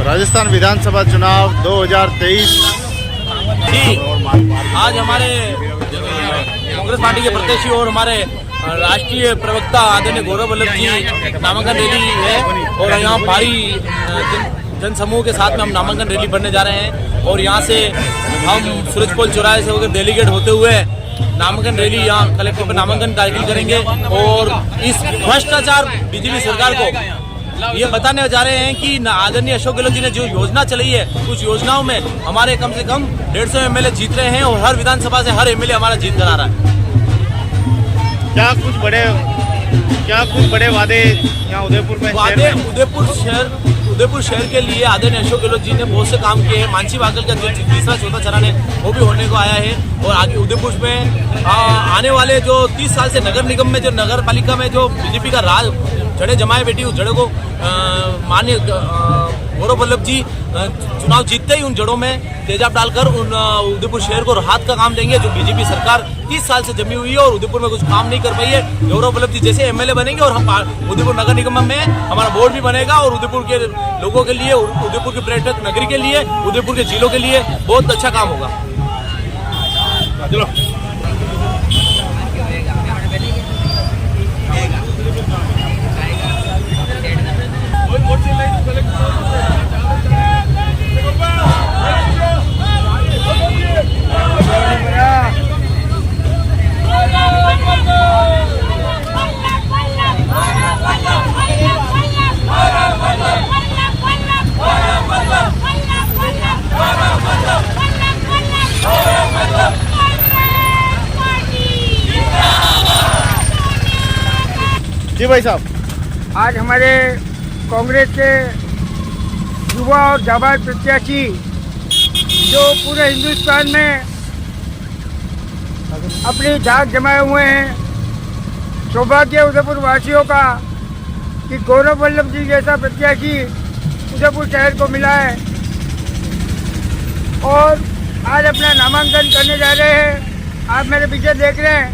राजस्थान विधानसभा चुनाव 2023। जी आज हमारे कांग्रेस पार्टी के प्रत्याशी और हमारे राष्ट्रीय प्रवक्ता आदरणीय गौरव वल्लभ जी नामांकन रैली है और यहाँ भारी जन समूह के साथ में हम नामांकन रैली भरने जा रहे हैं और यहाँ से हम सूरजपोल चौराहे से होकर डेलीगेट होते हुए नामांकन रैली यहाँ कलेक्टर पर नामांकन दाखिल करेंगे और इस भ्रष्टाचार बीजेपी सरकार को ये बताने जा रहे हैं कि आदरणीय अशोक गहलोत जी ने जो योजना चलाई है कुछ योजनाओं में हमारे कम से कम 150 एमएलए जीत रहे हैं और हर विधानसभा से हर एमएलए हमारा जीत कर आ रहा है। क्या कुछ बड़े वादे यहाँ उदयपुर में उदयपुर शहर के लिए आदरणीय अशोक गहलोत जी ने बहुत से काम किए हैं। मानसी वाकल का जो तीसरा चौथा चरण है वो भी होने को आया है और आगे उदयपुर में आने वाले जो 30 साल से नगर निगम में जो नगर पालिका में जो बीजेपी का राज जड़े जमाए बैठी उस जड़ों को माननीय गौरव वल्लभ जी चुनाव जीतते ही उन जड़ों में तेजाब डालकर उन उदयपुर शहर को राहत का काम देंगे जो बीजेपी सरकार 30 साल से जमी हुई है और उदयपुर में कुछ काम नहीं कर पाई है। गौरव वल्लभ जी जैसे एमएलए बनेंगे और हम उदयपुर नगर निगम में हमारा बोर्ड भी बनेगा और उदयपुर के लोगों के लिए, उदयपुर के पर्यटक नगरी के लिए, उदयपुर के जिलों के लिए बहुत अच्छा काम होगा। जी भाई साहब, आज हमारे कांग्रेस के युवा और जाबाज प्रत्याशी जो पूरे हिंदुस्तान में अपनी धाक जमाए हुए हैं, सौभाग्य उदयपुर वासियों का कि गौरव वल्लभ जी जैसा प्रत्याशी उदयपुर शहर को मिला है और आज अपना नामांकन करने जा रहे हैं। आप मेरे पीछे देख रहे हैं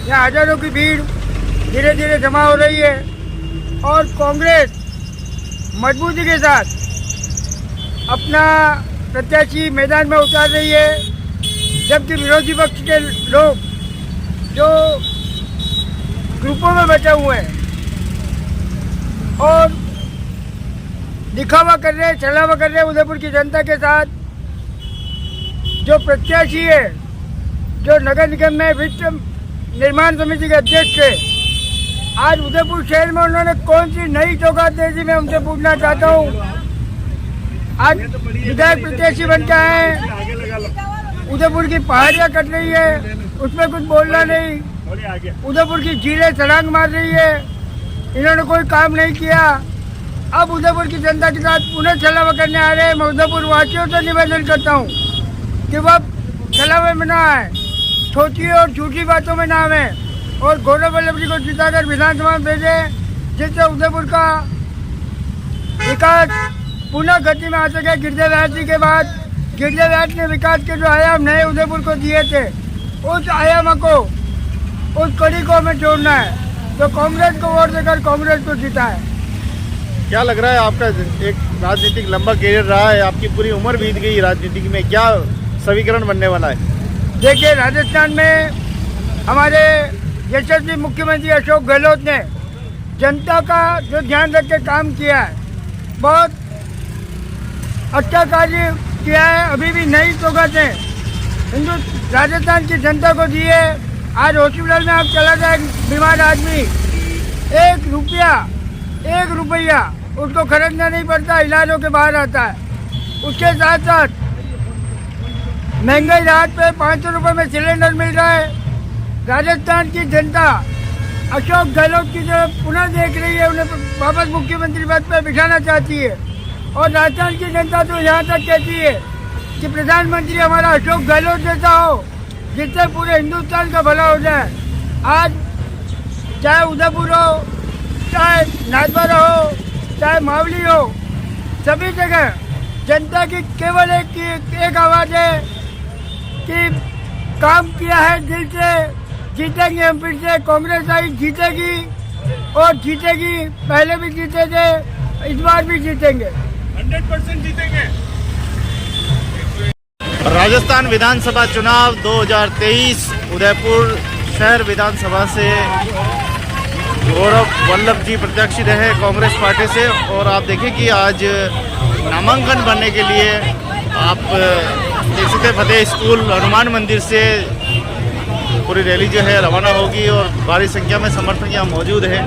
यहाँ हजारों की भीड़ धीरे धीरे जमा हो रही है और कांग्रेस मजबूती के साथ अपना प्रत्याशी मैदान में उतार रही है, जबकि विरोधी पक्ष के लोग जो ग्रुपों में बचे हुए हैं और दिखावा कर रहे हैं, छलावा कर रहे हैं उदयपुर की जनता के साथ। जो प्रत्याशी है, जो नगर निगम में वित्त निर्माण समिति के अध्यक्ष है, आज उदयपुर शहर में उन्होंने कौन सी नई सौगात दे दी, मैं उनसे पूछना चाहता हूँ। आज विधायक प्रत्याशी बन के आए, उदयपुर की पहाड़ियाँ कट रही है, उसमें कुछ बोलना नहीं। उदयपुर की झीलें छलांग मार रही है, इन्होंने कोई काम नहीं किया। अब उदयपुर की जनता के साथ पुनः छलावा करने आ रहे हैं। मैं उदयपुर वासियों से निवेदन करता हूँ कि वह छलावे में ना आए, छोटी और झूठी बातों में ना आए और गौरव वल्लभ जी को जिताकर विधानसभा में भेजे, जिससे उदयपुर का विकास पुनः गति में आ सके। गिरजा व्यास जी के बाद गिरजा व्यास ने विकास के जो आयाम नए उदयपुर को दिए थे, उस आयाम को, उस कड़ी को हमें जोड़ना है। तो कांग्रेस को वोट देकर कांग्रेस को जीता है। क्या लग रहा है आपका एक राजनीतिक लंबा कैरियर रहा है, आपकी पूरी उम्र बीत गई राजनीति में, क्या समीकरण बनने वाला है? देखिए, राजस्थान में हमारे यशस्वी मुख्यमंत्री अशोक गहलोत ने जनता का जो ध्यान रख के काम किया है, बहुत अच्छा कार्य किया है। अभी भी नई सौगातें राजस्थान की जनता को दी है। आज हॉस्पिटल में आप चला जाए, बीमार आदमी 1 रुपया उसको खरीदना नहीं पड़ता, इलाजों के बाहर आता है। उसके साथ साथ महंगाई राहत पे 500 रुपये में सिलेंडर मिल रहा है। राजस्थान की जनता अशोक गहलोत की तरफ पुनः देख रही है, उन्हें वापस मुख्यमंत्री पद पर बिठाना चाहती है। और राजस्थान की जनता तो यहाँ तक कहती है कि प्रधानमंत्री हमारा अशोक गहलोत जैसा हो, जिससे पूरे हिंदुस्तान का भला हो जाए। आज चाहे उदयपुर हो, चाहे नाथद्वारा हो, चाहे मावली हो, सभी जगह जनता की केवल एक आवाज़ है कि काम किया है दिल से, जीतेंगे हम फिर से। कांग्रेस आई जीतेगी और जीतेगी, पहले भी जीते थे, इस बार भी जीतेंगे। 100% जीतेंगे। राजस्थान विधानसभा चुनाव 2023 उदयपुर शहर विधानसभा से गौरव वल्लभ जी प्रत्याशी रहे कांग्रेस पार्टी से। और आप देखिए कि आज नामांकन भरने के लिए आप देख सकते हैं फतेह स्कूल हनुमान मंदिर से पूरी रैली जो है रवाना होगी और भारी संख्या में समर्थक यहाँ मौजूद हैं।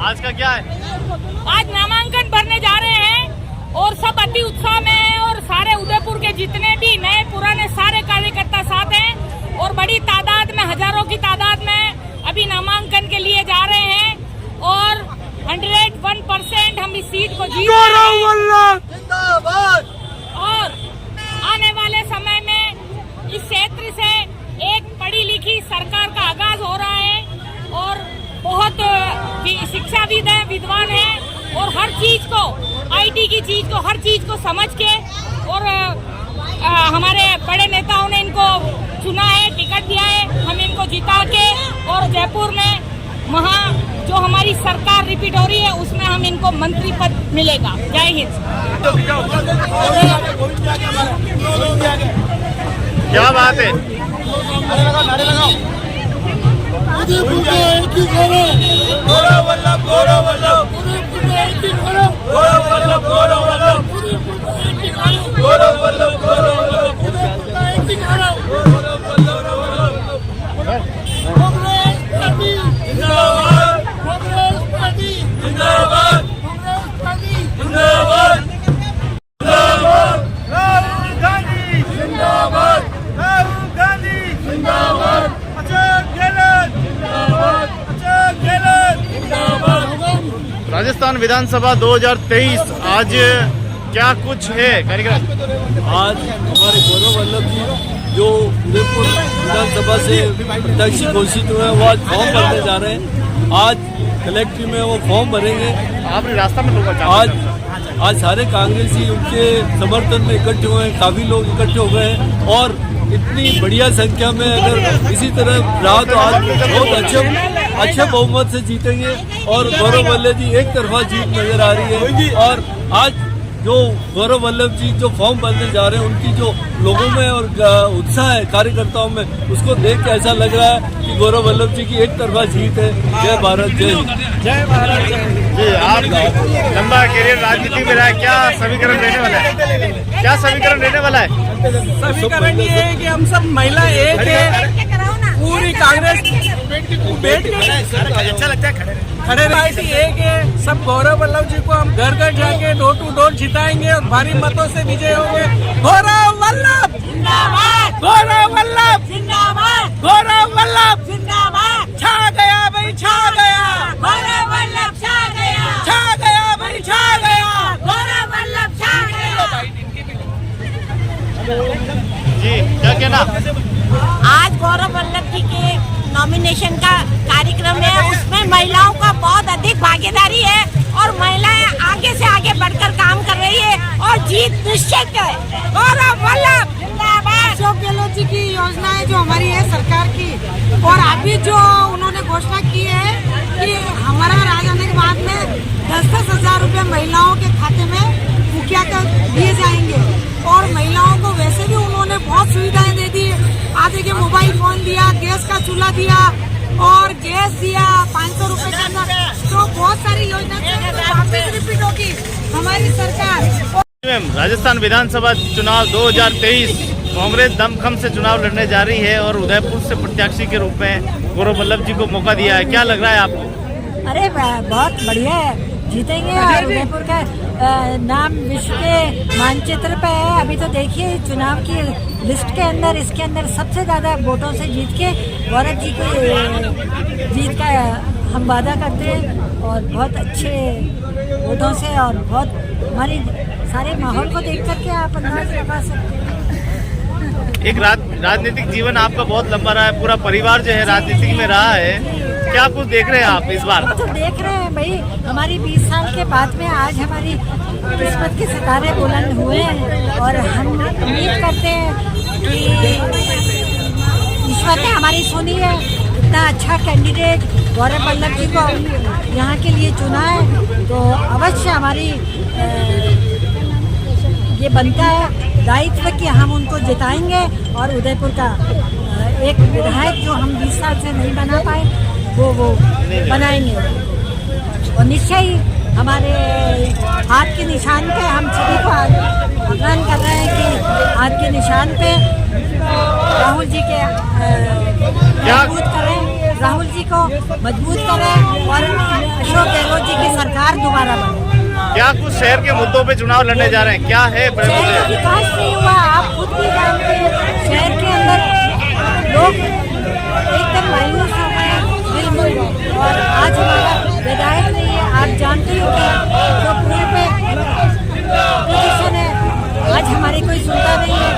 आज का क्या है? आज नामांकन भरने जा रहे हैं और सब अति उत्साह में हैं और सारे उदयपुर के जितने भी नए पुराने सारे कार्यकर्ता साथ हैं और बड़ी तादाद में हजारों की तादाद में अभी नामांकन के लिए जा रहे हैं और 101% हम इस सीट को जीत और आने वाले समय में इस क्षेत्र से एक पढ़ी लिखी सरकार का आगाज हो रहा है और बहुत शिक्षाविद हैं, विद्वान हैं और हर चीज को आईटी की चीज को हर चीज को समझ के और हमारे बड़े नेताओं ने इनको चुना है, टिकट दिया है, हम इनको जिता के और जयपुर में जो हमारी सरकार रिपीट हो रही है उसमें हम इनको मंत्री पद मिलेगा। जय हिंद। क्या बात है? गौरव वल्लभ गौरव वल्लभ गौरव वल्लभ गौरव वल्लभ गौरव वल्लभ गौरव वल्लभ जिंदाबाद जिंदाबाद जिंदाबाद राहुल गांधी जिंदाबाद राहुल गांधी जिंदाबाद अशोक गहलोत राजस्थान विधानसभा 2023 आज क्या कुछ है कार्यक्रम? आज हमारे गौरव वल्लभ जी जो उदयपुर विधानसभा से प्रत्याशी घोषित हुए हैं वो आज फॉर्म भरने जा रहे हैं। आज कलेक्ट्री में वो फॉर्म भरेंगे। आपने रास्ता में लोग आज सारे कांग्रेसी उनके समर्थन में इकट्ठे हुए हैं, काफी लोग इकट्ठे हो गए हैं और इतनी बढ़िया संख्या में अगर इसी तरह रहा तो आज बहुत अच्छे बहुमत से जीतेंगे और गौरव वल्लभ जी एक तरफा जीत नजर आ रही है। और आज जो गौरव वल्लभ जी जो फॉर्म भरने जा रहे हैं उनकी जो लोगों में और उत्साह है कार्यकर्ताओं में उसको देख के ऐसा लग रहा है कि गौरव वल्लभ जी की एक तरफा जीत है। जय भारत जय हिंद। जय भारत जी। आप लंबा करियर राजनीति में रहा है, क्या समीकरण रहने वाला है? क्या समीकरण रहने वाला है? समीकरण ये है कि हम सब महिला एक है, पूरी कांग्रेस अच्छा लगता है खड़े पार्टी एक है। सब गौरव वल्लभ जी को हम घर घर जाके डोर टू डोर जिताएंगे और भारी मतों से विजय होंगे। गौरव वल्लभ जिंदाबाद, गौरव वल्लभ जिंदाबाद, गौरव वल्लभ जिंदाबाद। छा गया भाई छा गया, गौरव वल्लभ छा गया, छा गया भाई छा गया, गौरव वल्लभ छा गया। जी क्या कहना? आज गौरव वल्लभ जी के नॉमिनेशन का कार्यक्रम है, उसमें महिलाओं का बहुत अधिक भागीदारी है और महिलाएं आगे से आगे बढ़कर काम कर रही है और जीत निश्चित है। गौरव वल्लभ जिंदाबाद। अशोक गहलोत जी की योजनाएं जो हमारी है सरकार की और अभी जो उन्होंने घोषणा की है कि हमारा राज आने के बाद में 10-10 हजार रुपए महिलाओं के खाते में मुखिया का दिए जाएंगे और महिलाओं को वैसे भी उन्होंने बहुत सुविधाएं दे दी। आधे के मोबाइल फोन दिया, गैस का चूल्हा दिया और गैस दिया 500 रुपए का, तो बहुत सारी योजना वापस रिपीट होगी हमारी सरकार। राजस्थान विधानसभा चुनाव 2023 कांग्रेस दमखम से चुनाव लड़ने जा रही है और उदयपुर से प्रत्याशी के रूप में गौरव वल्लभ जी को मौका दिया है। क्या लग रहा है आपको? अरे बहुत बढ़िया है, जीतेंगे और उदयपुर का नाम विश्व के मानचित्र पे है। अभी तो देखिए चुनाव की लिस्ट के अंदर, इसके अंदर सबसे ज़्यादा वोटों से जीत के गौरव जी को जीत का हम वादा करते हैं और बहुत अच्छे वोटों से और बहुत हमारी सारे माहौल को देख करके आप अंदाज लगा सकते हैं। एक राजनीतिक जीवन आपका बहुत लंबा रहा है, पूरा परिवार जो है राजनीतिक में रहा है, क्या कुछ देख रहे हैं आप इस बार? तो देख रहे हैं भाई, हमारी 20 साल के बाद में आज हमारी किस्मत के सितारे बुलंद हुए हैं और हम उम्मीद करते हैं कि ईश्वर ने हमारी सुनी है। इतना अच्छा कैंडिडेट गौरव वल्लभ जी को यहाँ के लिए चुना है तो अवश्य हमारी ये बनता है दायित्व कि हम उनको जिताएंगे और उदयपुर का एक विधायक जो हम 20 साल से नहीं बना पाए वो बनाएंगे और निश्चय ही हमारे हाथ के निशान पे हम सभी को आह्वान कर रहे हैं कि हाथ के निशान पे राहुल जी के मजबूत करें, राहुल जी को मजबूत करें और अशोक गहलोत जी की सरकार दोबारा बने। क्या कुछ शहर के मुद्दों पे चुनाव लड़ने जा रहे हैं, क्या है बड़े शहर मुद्दे? का विकास नहीं हुआ, आप खुद भी जानते हैं। शहर के अंदर लोग एकदम मायूस हो गए, बिल्कुल। और आज हमारा विधायक नहीं है, आप जानते हो कि जो पूरे पे पोजीशन है, आज हमारी कोई सुनता नहीं है।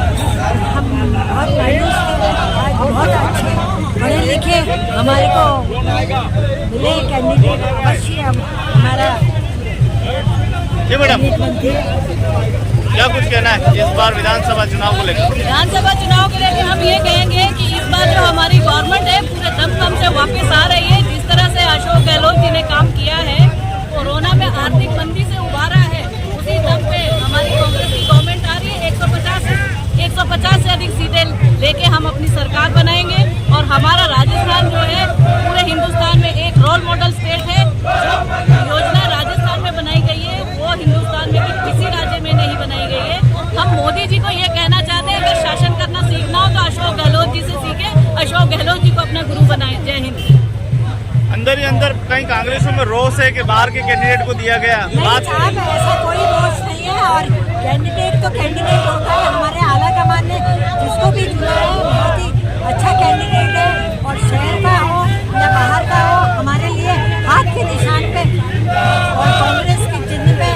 हम बहुत मायूस थे, आज बहुत अच्छे पढ़े लिखे हमारे को मिले कैंडिडेट, अवश्य हमारा जी मैडम, क्या कुछ कहना है इस बार विधानसभा चुनाव को लेकर? विधानसभा चुनाव के लेकर हम ये कहेंगे कि इस बार जो हमारी गवर्नमेंट है पूरे दमखम से वापस आ रही है। जिस तरह से अशोक गहलोत जी ने काम किया है, कोरोना में आर्थिक मंदी से उबारा है, उसी दम पे हमारी कांग्रेस की गवर्नमेंट आ रही है। 150 से अधिक सीटें लेके हम अपनी सरकार बनाएंगे और हमारा राजस्थान जो है पूरे हिंदुस्तान में एक रोल मॉडल स्टेट है। जो योजना राजस्थान में बनाई गई है वो हिंदुस्तान में किसी राज्य में नहीं बनाई गई है। हम मोदी जी को ये कहना चाहते हैं अगर शासन करना सीखना हो तो अशोक गहलोत जी से सीखे, अशोक गहलोत जी को अपना गुरु बनाए। जय हिंद। अंदर ही अंदर कहीं कांग्रेसों में रोष है कि बाहर के कैंडिडेट को दिया गया नहीं साहब, ऐसा कोई रोष नहीं है और कैंडिडेट तो कैंडिडेट होता है। हमारे आला कमान ने जिसको भी चुना है बहुत ही अच्छा कैंडिडेट है और शहर का हो या बाहर का हो, हमारे लिए हाथ के निशान पे और कांग्रेस के चिन्ह पे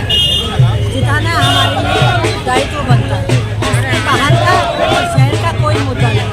जिताना हमारे लिए दायित्व बनता है। इसमें बाहर का और शहर का कोई मुद्दा नहीं है।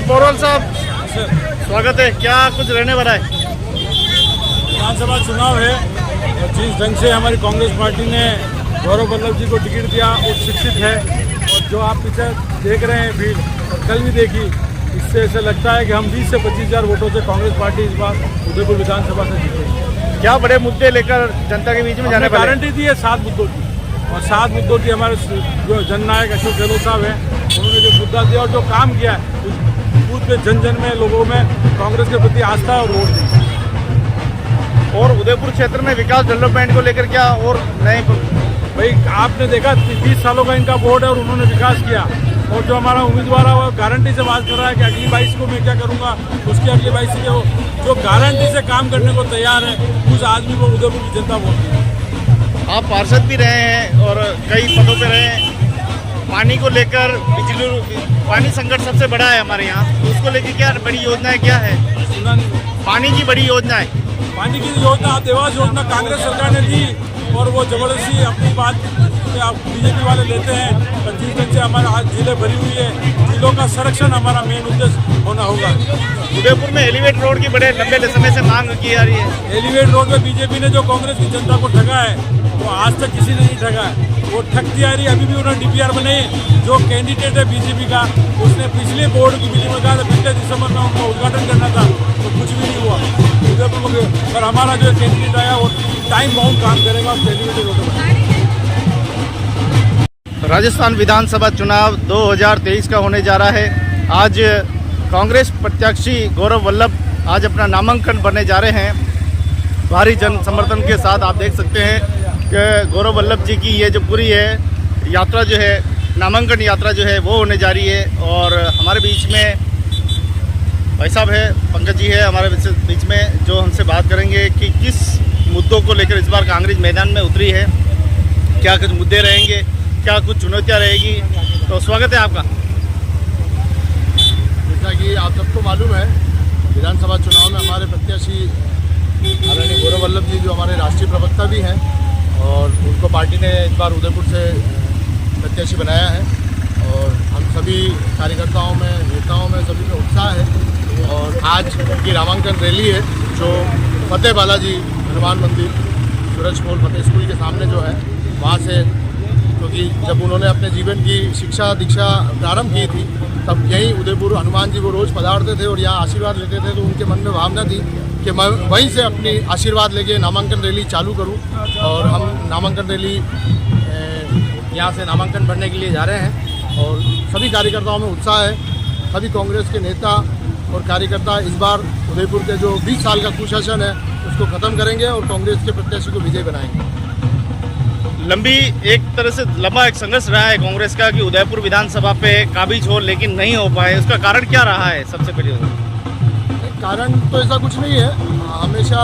पोरवल साहब, स्वागत है। क्या कुछ रहने वाला है? विधानसभा चुनाव है और जिस ढंग से हमारी कांग्रेस पार्टी ने गौरव वल्लभ जी को टिकट दिया वो शिक्षित है। और जो आप पीछे देख रहे हैं भीड़, और कल भी देखी, इससे ऐसा लगता है कि हम 20 से 25 हज़ार वोटों से कांग्रेस पार्टी इस बार उदयपुर विधानसभा से जीतेगी। क्या बड़े मुद्दे लेकर जनता के बीच में जाने वाले? गारंटी दी है 7 मुद्दों की, और 7 मुद्दों की हमारे जो जननायक अशोक गहलोत साहब हैं, उन्होंने जो मुद्दा दिया और जो काम किया है, उस बूथ पे जन जन में लोगों में कांग्रेस के प्रति आस्था और वोट दी। और उदयपुर क्षेत्र में विकास डेवलपमेंट को लेकर क्या और नए? भाई आपने देखा 30 सालों का इनका बोर्ड है और उन्होंने विकास किया। और जो हमारा उम्मीदवार है वो गारंटी से बात कर रहा है कि अगली 22 को मैं क्या करूंगा, उसकी अगली 22 के जो गारंटी से काम करने को तैयार है, उस आदमी को उदयपुर की जनता वोट देगी। आप पार्षद भी रहे हैं और कई पदों पे रहे हैं। पानी को लेकर पानी संकट सबसे बड़ा है हमारे यहाँ, तो उसको लेकर क्या बड़ी योजनाएं क्या है? सुना नहीं। पानी की बड़ी योजना है। पानी की योजना देवास योजना कांग्रेस सरकार ने दी और वो जबरदस्ती अपनी बात बीजेपी वाले लेते हैं। 25 दिन से हमारे आज जिले भरी हुई है, जिलों का संरक्षण हमारा मेन उद्देश्य होना होगा। उदयपुर में एलिवेट रोड की बड़े लंबे समय से मांग की जा रही है। एलिवेट रोड में बीजेपी ने जो कांग्रेस की जनता को ठगा है वो आज तक किसी ने नहीं ठगा है, वो ठगती आ रही है। अभी भी उन्होंने DPR बनाई, जो कैंडिडेट है बीजेपी का, उसने पिछले बोर्ड की मीटिंग में कहा था पिछले दिसंबर में उनका उद्घाटन करना था, तो कुछ भी नहीं हुआ उदयपुर में। पर हमारा जो कैंडिडेट आया वो टाइम बाउंड काम करेगा और एलिवेटेड रोड बनाएगा। राजस्थान विधानसभा चुनाव 2023 का होने जा रहा है। आज कांग्रेस प्रत्याशी गौरव वल्लभ आज अपना नामांकन भरने जा रहे हैं। भारी जन समर्थन के साथ आप देख सकते हैं कि गौरव वल्लभ जी की ये जो पूरी है यात्रा जो है, नामांकन यात्रा जो है वो होने जा रही है। और हमारे बीच में भाई साहब है, पंकज जी है हमारे बीच में, जो हमसे बात करेंगे कि किस मुद्दों को लेकर इस बार कांग्रेस मैदान में उतरी है, क्या कुछ मुद्दे रहेंगे, क्या कुछ चुनौतियाँ रहेगी। तो स्वागत है आपका। जैसा कि आप सबको मालूम है, विधानसभा चुनाव में हमारे प्रत्याशी आदरणीय गौरव वल्लभ जी जो हमारे राष्ट्रीय प्रवक्ता भी हैं, और उनको पार्टी ने इस बार उदयपुर से प्रत्याशी बनाया है। और हम सभी कार्यकर्ताओं में, नेताओं में, सभी में उत्साह है। और आज उनकी नामांकन रैली है जो फतेह बालाजी हनुमान मंदिर सूरजपोल फतेह स्कूल के सामने जो है वहाँ से, क्योंकि जब उन्होंने अपने जीवन की शिक्षा दीक्षा प्रारंभ की थी तब यहीं उदयपुर हनुमान जी वो रोज़ पधारते थे और यहाँ आशीर्वाद लेते थे। तो उनके मन में भावना थी कि मैं वहीं से अपनी आशीर्वाद लेके नामांकन रैली चालू करूं। और हम नामांकन रैली यहाँ से नामांकन भरने के लिए जा रहे हैं और सभी कार्यकर्ताओं में उत्साह है। सभी कांग्रेस के नेता और कार्यकर्ता इस बार उदयपुर के जो 20 साल का कुशासन है उसको ख़त्म करेंगे और कांग्रेस के प्रत्याशी को विजय बनाएंगे। लंबी एक तरह से लंबा एक संघर्ष रहा है कांग्रेस का कि उदयपुर विधानसभा पे काबिज हो, लेकिन नहीं हो पाए। उसका कारण क्या रहा है? सबसे पहले कारण तो ऐसा कुछ नहीं है, हमेशा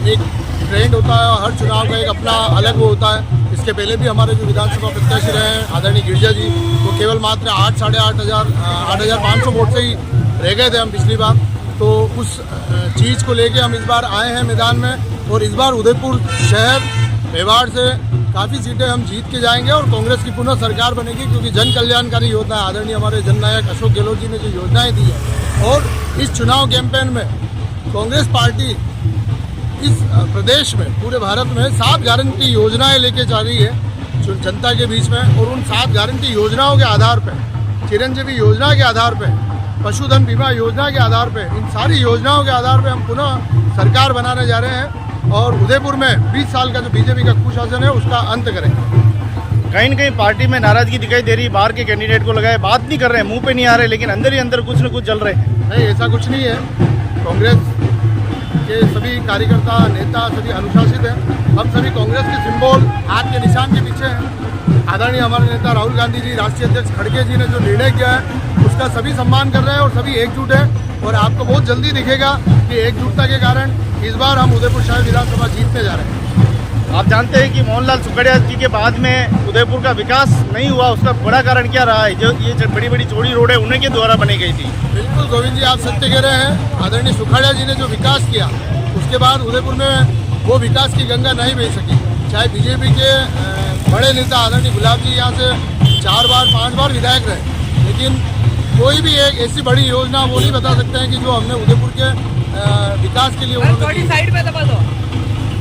एक ट्रेंड होता है, हर चुनाव का एक अपना अलग वो होता है। इसके पहले भी हमारे जो विधानसभा प्रत्याशी रहे हैं आदरणीय गिरजा जी, वो केवल मात्र 8,500 वोट से ही रह गए थे हम पिछली बार। तो उस चीज़ को लेके हम इस बार आए हैं मैदान में और इस बार उदयपुर शहर मेवाड़ से काफ़ी सीटें हम जीत के जाएंगे और कांग्रेस की पुनः सरकार बनेगी, क्योंकि जन कल्याणकारी योजना आदरणीय हमारे जननायक अशोक गहलोत जी ने जो योजनाएं दी है। और इस चुनाव कैंपेन में कांग्रेस पार्टी इस प्रदेश में, पूरे भारत में 7 गारंटी योजनाएं लेके जा रही है जनता के बीच में। और उन 7 गारंटी योजनाओं के आधार पर, चिरंजीवी योजना के आधार पर, पशुधन बीमा योजना के आधार पर, इन सारी योजनाओं के आधार पर हम पुनः सरकार बनाने जा रहे हैं और उदयपुर में 20 साल का जो बीजेपी का कुशासन है उसका अंत करेंगे। कहीं न कहीं पार्टी में नाराजगी दिखाई दे रही, बाहर के कैंडिडेट को लगाए, बात नहीं कर रहे हैं, मुंह पे नहीं आ रहे, लेकिन अंदर ही अंदर कुछ न कुछ चल रहे हैं। नहीं, ऐसा कुछ नहीं है। कांग्रेस के सभी कार्यकर्ता, नेता सभी अनुशासित हैं। हम सभी कांग्रेस के सिंबल हाथ के निशान के पीछे हैं। आदरणीय हमारे नेता राहुल गांधी जी, राष्ट्रीय अध्यक्ष खड़गे जी ने जो निर्णय किया है उसका सभी सम्मान कर रहे हैं और सभी एकजुट हैं। और आपको बहुत जल्दी दिखेगा कि एकजुटता के कारण इस बार हम उदयपुर शहर विधानसभा जीतने जा रहे हैं। आप जानते हैं कि मोहनलाल सुखड़िया जी के बाद में उदयपुर का विकास नहीं हुआ, उसका बड़ा कारण क्या रहा है? जो ये बड़ी बड़ी चौड़ी रोडें उन्हीं के द्वारा बनाई गई थी। बिल्कुल गोविंद जी, आप सत्य कह रहे हैं। आदरणीय सुखड़िया जी ने जो विकास किया उसके बाद उदयपुर में वो विकास की गंगा नहीं बह सकी। चाहे बीजेपी के बड़े नेता आदरणीय गुलाब जी यहाँ से 4 बार 5 बार विधायक रहे, लेकिन कोई भी एक ऐसी बड़ी योजना वो नहीं बता सकते हैं कि जो हमने उदयपुर के विकास के लिए उन्होंने की। साइड में दबा दो।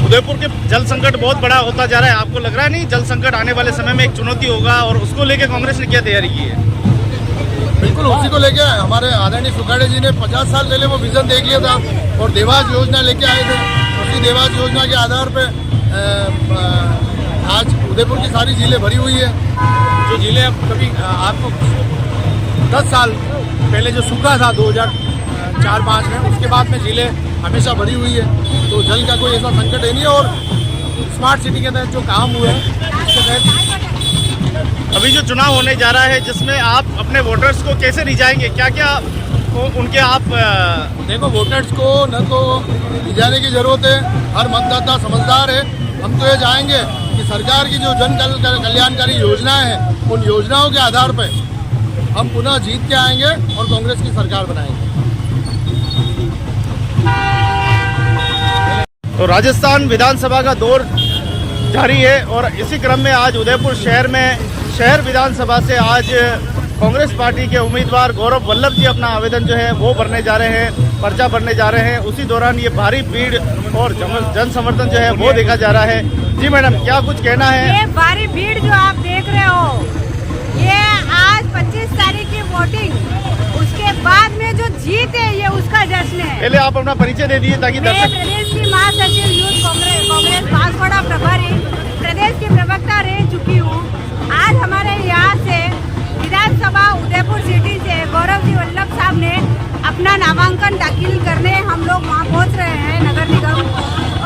उदयपुर के जल संकट बहुत बड़ा होता जा रहा है, आपको लग रहा है नहीं जल संकट आने वाले समय में एक चुनौती होगा, और उसको लेके कांग्रेस ने क्या तैयारी की है? बिल्कुल उसी को लेके हमारे आदरणीय सुखाड़े जी ने 50 साल पहले वो विजन देख लिया था और देवास योजना लेके आए थे। उसी देवास योजना के आधार पे आज उदयपुर की सारी झीलें भरी हुई है। जो झीलें कभी आपको 10 साल पहले जो सूखा था 2004-05 में, उसके बाद में झीलें हमेशा भरी हुई है। तो जल का कोई ऐसा संकट है नहीं। और स्मार्ट सिटी के तहत जो काम हुआ है उसके तहत अभी जो चुनाव होने जा रहा है जिसमें आप अपने वोटर्स को कैसे रिझाएंगे, क्या क्या उनके आप देखो, वोटर्स को न तो रिझाने की जरूरत है, हर मतदाता समझदार है। हम तो ये चाहेंगे कि सरकार की जो जन कल्याणकारी योजनाएं हैं उन योजनाओं के आधार पर हम पुनः जीत के आएंगे और कांग्रेस की सरकार बनाएंगे। तो राजस्थान विधानसभा का दौर जारी है और इसी क्रम में आज उदयपुर शहर में शहर विधानसभा से आज कांग्रेस पार्टी के उम्मीदवार गौरव वल्लभ जी अपना आवेदन जो है वो भरने जा रहे हैं, पर्चा भरने जा रहे हैं। उसी दौरान ये भारी भीड़ और जन समर्थन जो है वो देखा जा रहा है। जी मैडम, क्या कुछ कहना है? ये भारी भीड़ जो आप देख रहे हो, ये आज 25 तारीख की वोटिंग, उसके बाद में जो जीत है ये उसका जश्न है। पहले आप अपना परिचय दे दीजिए ताकि मैं दर्शक। प्रदेश की महासचिव यूथ कांग्रेस बांसवाड़ा प्रभारी, प्रदेश की प्रवक्ता रह चुकी हूँ। आज हमारे यहाँ से विधानसभा उदयपुर सिटी से गौरव जी वल्लभ साहब ने अपना नामांकन दाखिल करने हम लोग वहाँ पहुँच रहे हैं नगर निगम।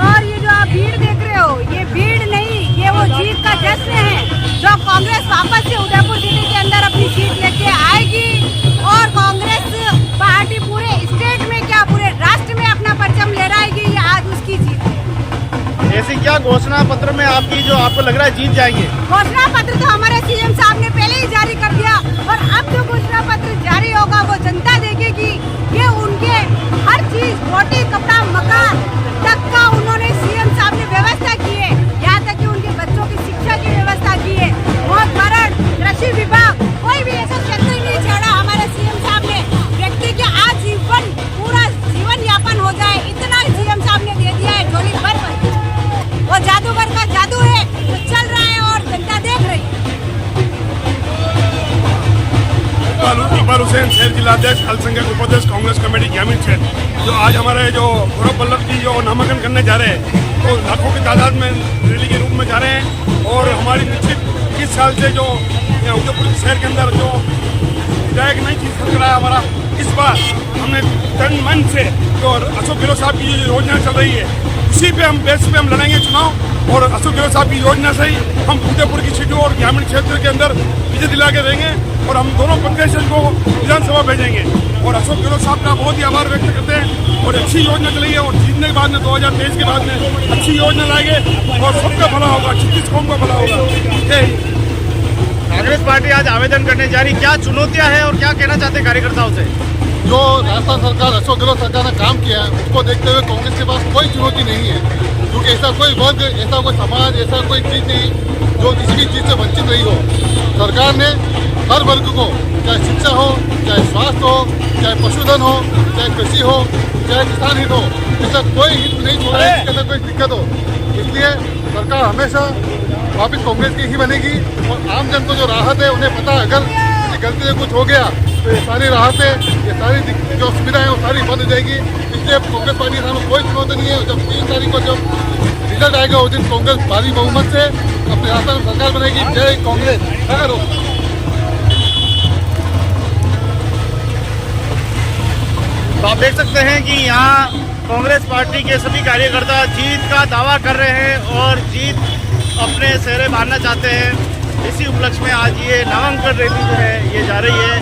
और ये जो आप भीड़ देख रहे हो, ये भीड़ नहीं, ये वो जीत का जश्न है जो कांग्रेस वापस से उदयपुर सिटी के अंदर अपनी सीट लेके आएगी। और कांग्रेस पार्टी पूरे स्टेट में क्या पूरे राष्ट्र में अपना परचम लहराएगी, ये आज उसकी जीत है। ऐसी क्या घोषणा पत्र में आपकी जो आपको लग रहा है जीत जाएंगे? घोषणा पत्र तो हमारे सीएम साहब ने पहले ही जारी कर दिया और अब जो घोषणा पत्र जारी होगा वो जनता देखेगी। ये उनके हर चीज, रोटी कपड़ा मकान तक का उन्होंने सीएम साहब ने व्यवस्था की है। यहाँ तक कि उनके बच्चों की शिक्षा की व्यवस्था की है। मौत मरण, कृषि विभाग, कोई भी ऐसा क्षेत्र ही नहीं छोड़ा हमारे सीएम साहब ने। व्यक्ति के आजीवन पूरा जीवन यापन हो जाए इतना सीएम साहब ने दे दिया है झोली भर। वो जादूगर का जादू है जो चल रहा है और जनता देख रही है। इकबाल हुसैन, शहर जिलाध्यक्ष, अल्पसंख्यक उपाध्यक्ष, कांग्रेस कमेटी ग्रामीण क्षेत्र। जो आज हमारे जो गौरव वल्लभ जी जो नामांकन करने जा रहे हैं तो लाखों की तादाद में रैली के रूप में जा रहे हैं। और हमारी निश्चित इस साल से जो उदयपुर शहर के अंदर जो विधायक नहीं चीज कराया हमारा, इस बार हमने तन मन से जो अशोक गहलोत साहब की जो योजना चल रही है उसी पे हम बेस पे हम लड़ेंगे चुनाव। और अशोक गहलोत साहब की योजना से ही हम उदयपुर की सीटों और ग्रामीण क्षेत्र के अंदर विजय दिला के देंगे और हम दोनों प्रत्याशियों को विधानसभा भेजेंगे। और अशोक गहलोत साहब का बहुत ही आभार व्यक्त करते हैं और अच्छी योजना चली है और जीतने के बाद में 2023 के बाद में अच्छी योजना लाएंगे और सबका भला होगा, 36 कौम का भला होगा। कांग्रेस पार्टी आज आवेदन करने जा रही, क्या चुनौतियां हैं और क्या कहना चाहते हैं कार्यकर्ताओं से? जो राजस्थान सरकार, अशोक गहलोत सरकार ने काम किया है उसको देखते हुए कांग्रेस के पास कोई चुनौती नहीं है। क्योंकि ऐसा कोई वर्ग, ऐसा कोई समाज, ऐसा कोई चीज़ नहीं जो किसी भी चीज़ से वंचित रही हो। सरकार ने हर वर्ग को, चाहे शिक्षा हो, चाहे स्वास्थ्य हो, चाहे पशुधन हो, चाहे कृषि हो, चाहे किसान हित हो, ऐसा कोई हित नहीं छोड़ा है जिसके अंदर कोई दिक्कत हो। इसलिए सरकार हमेशा वापिस कांग्रेस की ही बनेगी। और आम जन को जो राहत है उन्हें पता है अगर किसी गलती से कुछ हो गया तो ये सारी राहतें, ये सारी जो सुविधाएं वो सारी बंद हो जाएगी। इसलिए कांग्रेस पार्टी के सामने कोई चुनौती नहीं है। जब 3 तारीख को जब रिजल्ट आएगा उस दिन कांग्रेस भारी बहुमत से अपने राजस्थान में सरकार बनेगी। जय कांग्रेस। तो आप देख सकते हैं कि यहाँ कांग्रेस पार्टी के सभी कार्यकर्ता जीत का दावा कर रहे हैं और जीत अपने सेहरे बांधना चाहते हैं। इसी उपलक्ष्य में आज ये नामांकन रैली जो है ये जा रही है।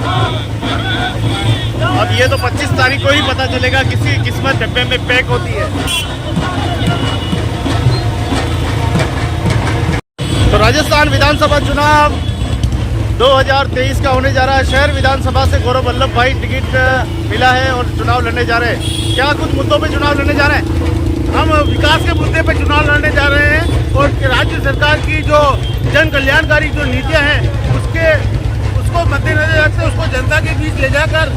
अब ये तो 25 तारीख को ही पता चलेगा किसी किस्मत डब्बे में पैक होती है। तो राजस्थान विधानसभा चुनाव 2023 का होने जा रहा है। शहर विधानसभा से गौरव वल्लभ भाई टिकट मिला है और चुनाव लड़ने जा रहे हैं। क्या कुछ मुद्दों पे चुनाव लड़ने जा रहे हैं? हम विकास के मुद्दे पे चुनाव लड़ने जा रहे हैं और राज्य सरकार की जो जन कल्याणकारी जो नीतियां हैं उसको मद्देनजर रखते उसको जनता के बीच ले जाकर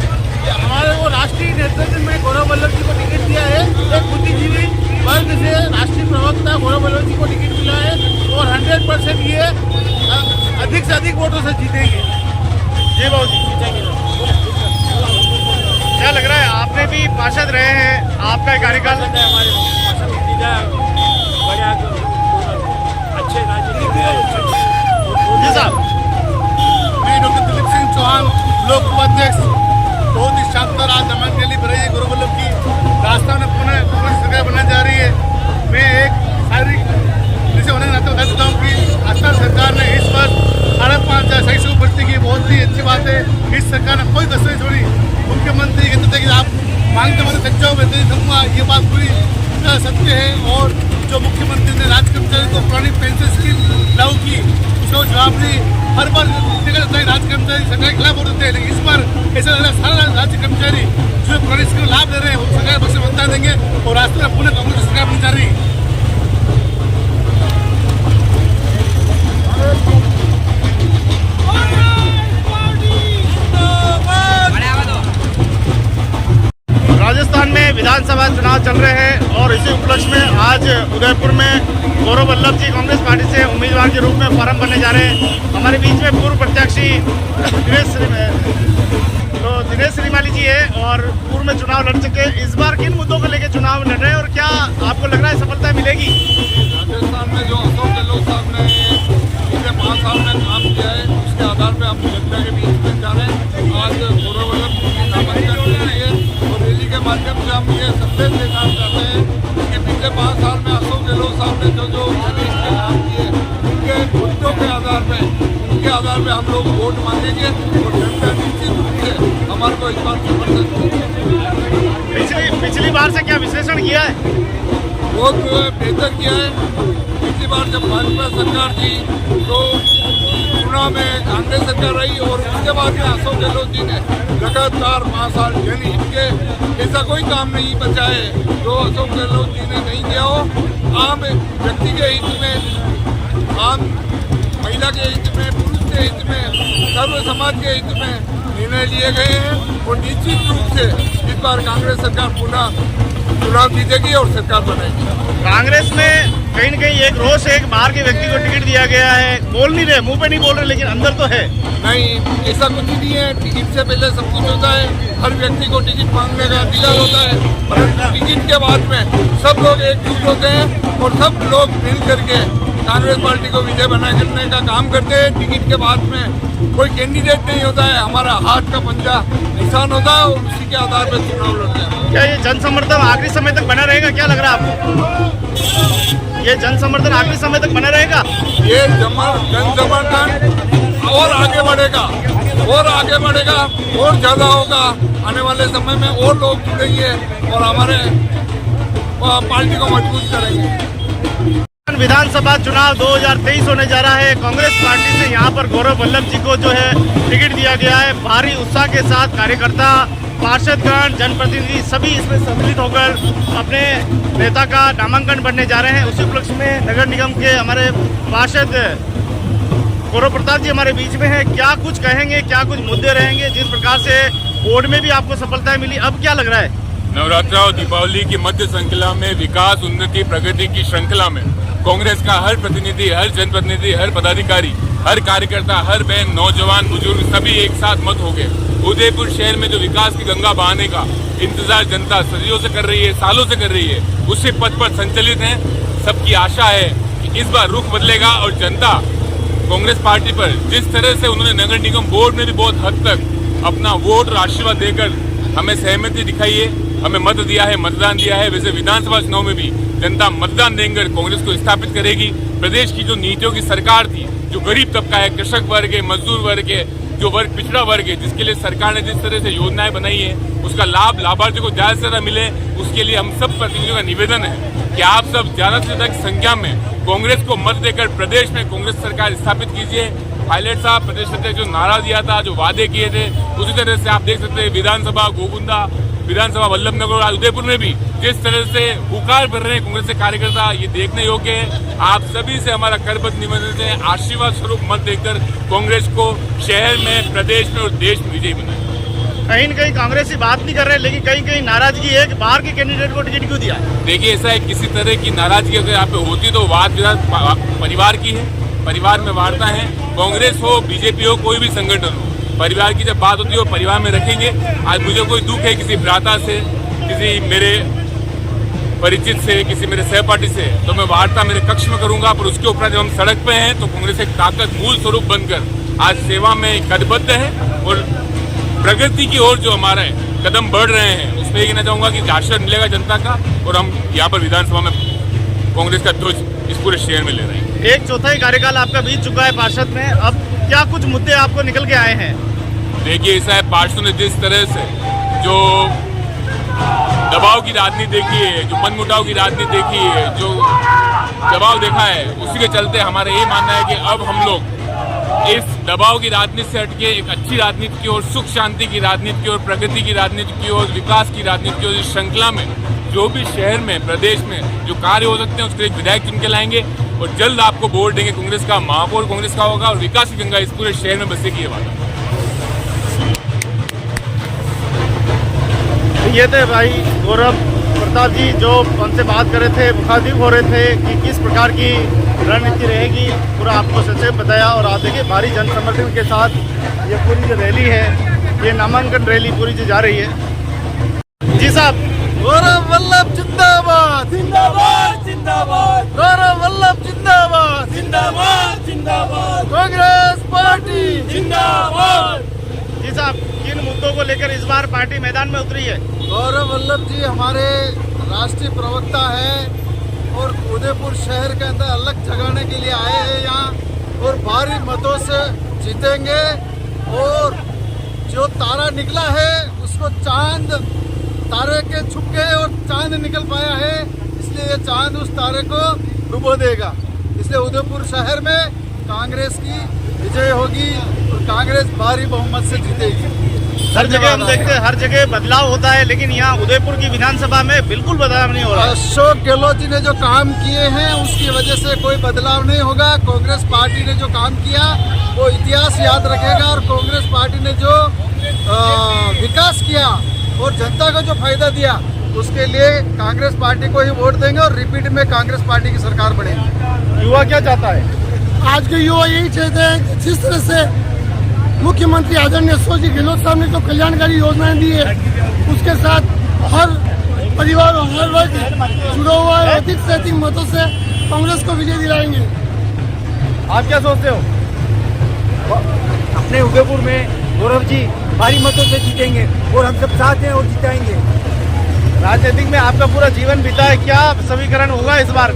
हमारे वो राष्ट्रीय नेतृत्व में गौरव वल्लभ जी को टिकट दिया है। एक बुद्धिजीवी वर्ग से राष्ट्रीय प्रवक्ता गौरव वल्लभ जी को टिकट मिला है और 100% ये अधिक से अधिक वोटों से जीतेंगे। जी बाबू जी, क्या लग रहा है? आपने भी पार्षद रहे हैं, आपका कार्यकाल हमारे पसंदीदा बड़ा अच्छे राजनीतिक। जी साहब, मैं डॉक्टर दिलीप सिंह चौहान, ब्लॉक उपाध्यक्ष। बहुत ही शानदार आज जमात रैली भर रही है गौरव वल्लभ की। राजस्थान में पुनः कांग्रेस सरकार बनने जा रही है। मैं एक शारीरिक जिसे होने के नाते बता देता हूँ कि राजस्थान सरकार ने इस वर्ष 5,600 भर्ती की, बहुत ही अच्छी बात है। इस सरकार ने कोई कसर नहीं छोड़ी। मुख्यमंत्री कहते थे कि आप मांगते मांगते थक जाओ, मैं नहीं थकूंगा, ये बात पूरी सत्य है। और जो मुख्यमंत्री ने राज्य कर्मचारी को पुरानी पेंशन स्कीम लागू की, उसका जवाब नहीं। हर बार देखा जाता है राज्य कर्मचारी सरकार के खिलाफ वोट देते हैं, लेकिन इस बार ऐसा लग रहा है सारा राज्य कर्मचारी जो पुरानी स्कीम लाभ ले रहे हैं वो सरकार पक्ष में बता देंगे और राष्ट्र में पुनः कांग्रेस सरकार बनने जा रही है। राजस्थान में विधानसभा चुनाव चल रहे हैं और इसी उपलक्ष्य में आज उदयपुर में गौरव वल्लभ जी कांग्रेस पार्टी से उम्मीदवार के रूप में फॉर्म भरने जा रहे हैं। हमारे बीच में पूर्व प्रत्याशी दिनेश श्रीमाली जी है और पूर्व में चुनाव लड़ चुके। इस बार किन मुद्दों को लेकर चुनाव लड़ रहे हैं और क्या आपको लग रहा है सफलता मिलेगी? राजस्थान में जो अशोक गहलोत साहब ने पिछले 5 साल में काम किया है, उसके आधार पर हम जनता के बीच में जा रहे हैं। आज गौरव वल्लभ जी की नामांकन के लिए और रैली के माध्यम से हम ये संदेश देना चाहते हैं कि पिछले 5 साल में अशोक गहलोत साहब ने जो प्रदेश के काम किए, उनके मुद्दों के आधार पर हम लोग वोट मांगेंगे और जनता निश्चित रूप से हमारे को इस बार समर्थन देगी। पिछली बार से क्या विश्लेषण किया है? बहुत बेहतर किया है। पिछली बार जब भाजपा सरकार थी तो चुनाव में कांग्रेस सरकार रही और उसके बाद में अशोक गहलोत जी ने लगातार 5 साल यानी इनके ऐसा कोई काम नहीं बचा है जो अशोक गहलोत जी ने नहीं किया हो। आम व्यक्ति के हित में, आम महिला के हित में, पुरुष के हित में, सर्व समाज के हित में निर्णय लिए गए हैं और निश्चित रूप से इस बार कांग्रेस सरकार पुनः चुनाव जीतेगी और सरकार बनेगी। कांग्रेस में कहीं न कहीं एक रोष है, एक बाहर के व्यक्ति को टिकट दिया गया है। बोल नहीं रहे, मुंह पे नहीं बोल रहे, लेकिन अंदर तो है। नहीं, ऐसा कुछ नहीं है। टिकट से पहले सब कुछ होता है। हर व्यक्ति को टिकट मांगने का अधिकार होता है, परंतु टिकट के बाद में सब लोग एकजुट होते हैं और सब लोग मिल करके कांग्रेस पार्टी को विजय बनाने का काम करते हैं। टिकट के बाद में कोई कैंडिडेट नहीं होता है, हमारा हाथ का पंजा निशान होता है और उसी के आधार पर चुनाव लड़ते हैं। क्या ये जन समर्थन आखिरी समय तक बना रहेगा? क्या लग रहा है आपको? ये जन समर्थन आखिरी समय तक बना रहेगा? ये जन समर्थन और आगे बढ़ेगा और आगे बढ़ेगा और ज़्यादा होगा। आने वाले समय में और लोग जुड़ेंगे और हमारे पार्टी को मजबूत करेंगे। विधानसभा चुनाव 2023 होने जा रहा है। कांग्रेस पार्टी से यहाँ पर गौरव वल्लभ जी को जो है टिकट दिया गया है। भारी उत्साह के साथ कार्यकर्ता, पार्षदगण, जनप्रतिनिधि सभी इसमें सम्मिलित होकर अपने नेता का नामांकन भरने जा रहे हैं। उसी उपलक्ष्य में नगर निगम के हमारे पार्षद गौरव प्रताप जी हमारे बीच में है। क्या कुछ कहेंगे, क्या कुछ मुद्दे रहेंगे? जिस प्रकार से वोट में भी आपको सफलताएं मिली, अब क्या लग रहा है? नवरात्र और दीपावली की मध्य श्रृंखला में विकास, उन्नति, प्रगति की श्रृंखला में कांग्रेस का हर प्रतिनिधि, हर जनप्रतिनिधि, हर पदाधिकारी, हर कार्यकर्ता, हर बहन, नौजवान, बुजुर्ग सभी एक साथ मत हो गए। उदयपुर शहर में जो विकास की गंगा बहाने का इंतजार जनता सदियों से कर रही है, सालों से कर रही है, उसी पथ पर संचलित है। सबकी आशा है कि इस बार रुख बदलेगा और जनता कांग्रेस पार्टी पर जिस तरह से उन्होंने नगर निगम बोर्ड में भी बहुत हद तक अपना वोट और आशीर्वाद देकर हमें सहमति दिखाई है, हमें मत दिया है, मतदान दिया है, वैसे विधानसभा चुनाव में भी जनता मतदान देकर कांग्रेस को स्थापित करेगी। प्रदेश की जो नीतियों की सरकार थी, जो गरीब तबका है, कृषक वर्ग है, मजदूर वर्ग है, जो वर्ग पिछड़ा वर्ग है, जिसके लिए सरकार ने जिस तरह से योजनाएं बनाई है उसका लाभ लाभार्थियों को ज्यादा से ज्यादा मिले, उसके लिए हम सब प्रतिनिधियों का निवेदन है कि आप सब ज्यादा से ज्यादा की संख्या में कांग्रेस को मत देकर प्रदेश में कांग्रेस सरकार स्थापित कीजिए। पायलट साहब प्रदेश अध्यक्ष जो नारा दिया था, जो वादे किए थे, उसी तरह से आप देख सकते हैं विधानसभा, गोगुंदा, विधानसभा वल्लभनगर और उदयपुर में भी जिस तरह से हुकार भर रहे हैं कांग्रेस के कार्यकर्ता, ये देखने योग्य है। आप सभी से हमारा करबद्ध निवेदन है, आशीर्वाद स्वरूप मत देकर कांग्रेस को शहर में, प्रदेश में और देश में विजयी बनाए। कहीं न कहीं कांग्रेसी बात नहीं कर रहे, लेकिन कहीं कहीं नाराजगी है कि बाहर के कैंडिडेट को टिकट क्यों दिया। देखिए, ऐसा है, किसी तरह की नाराजगी अगर यहाँ पे होती तो वाद विवाद परिवार की है, परिवार में वार्ता है। कांग्रेस हो, बीजेपी हो, कोई भी संगठन हो, परिवार की जब बात होती है वो परिवार में रखेंगे। आज मुझे कोई दुख है किसी भ्राता से, किसी मेरे परिचित से, किसी मेरे सहपाठी से, तो मैं वार्ता मेरे कक्ष में करूंगा। पर उसके ऊपर जब हम सड़क पे हैं तो कांग्रेस एक ताकत मूल स्वरूप बनकर आज सेवा में कदबद्ध है और प्रगति की ओर जो हमारे कदम बढ़ रहे हैं उसमें ये कहना चाहूंगा कि आशीर्वाद मिलेगा जनता का। और हम यहाँ पर विधानसभा में कांग्रेस का ध्वज इस पूरे शहर में ले रहे हैं। 1/4 कार्यकाल आपका बीत चुका है पार्षद में, अब क्या कुछ मुद्दे आपको निकल के आए हैं? देखिए, ऐसा है, पार्षदों ने जिस तरह से जो दबाव की राजनीति देखी है, जो मनमुटाव की राजनीति देखी है, जो दबाव देखा है, उसी के चलते हमारा ये मानना है कि अब हम लोग इस दबाव की राजनीति से हटके एक अच्छी राजनीति की ओर, सुख शांति की राजनीति की ओर, प्रगति की राजनीति की ओर, विकास की राजनीति की ओर, इस श्रृंखला में जो भी शहर में, प्रदेश में जो कार्य हो सकते हैं उसके एक विधायक चुन के लाएंगे और जल्द आपको वोट देंगे। कांग्रेस का महापौर कांग्रेस का होगा और विकास की गंगा इस पूरे शहर में बसेगी। ये बात ये थे भाई गौरव प्रताप जी जो हमसे बात कर रहे थे, मुखातिब हो रहे थे कि किस प्रकार की रणनीति रहेगी, पूरा आपको संक्षेप बताया। और आप देखिए भारी जन समर्थन के साथ ये पूरी जो रैली है, ये नामांकन रैली पूरी जो जा रही है। जी साहब, गौरव वल्लभ जिंदाबाद, जिंदाबाद जिंदाबाद, गौरव वल्लभ जिंदाबाद, जिंदाबाद जिंदाबाद, कांग्रेस पार्टी जिंदाबाद। जी साहब, किन मुद्दों को लेकर इस बार पार्टी मैदान में उतरी है? गौरव वल्लभ जी हमारे राष्ट्रीय प्रवक्ता है और उदयपुर शहर के अंदर अलग जगाने के लिए आए हैं यहाँ और भारी मतों से जीतेंगे। और जो तारा निकला है उसको चांद, तारे के छुप गए और चांद निकल पाया है, इसलिए ये चांद उस तारे को डुबो देगा। इसलिए उदयपुर शहर में कांग्रेस की विजय होगी और कांग्रेस भारी बहुमत से जीतेगी। हर जगह हम देखते हैं, हर जगह बदलाव होता है, लेकिन यहाँ उदयपुर की विधानसभा में बिल्कुल बदलाव नहीं हो रहा। अशोक गहलोत जी ने जो काम किए हैं उसकी वजह से कोई बदलाव नहीं होगा। कांग्रेस पार्टी ने जो काम किया वो इतिहास याद रखेगा और कांग्रेस पार्टी ने जो विकास किया और जनता को जो फायदा दिया उसके लिए कांग्रेस पार्टी को ही वोट देंगे और रिपीट में कांग्रेस पार्टी की सरकार बनेगी। युवा क्या चाहता है? आज के युवा यही चाहते हैं कि जिस तरह से मुख्यमंत्री आदरणीय अशोक जी गहलोत साहब ने जो कल्याणकारी योजनाएं दी है उसके साथ हर परिवार और हर वर्ग जुड़ा हुआ है। अधिक से अधिक मतों से कांग्रेस को विजय दिलाएंगे। आप क्या सोचते हो? अपने उदयपुर में गौरव जी भारी मतों से जीतेंगे और हम सब साथ हैं और जिताएंगे। राजनीतिक में आपका पूरा जीवन बीता है, क्या समीकरण होगा इस बार?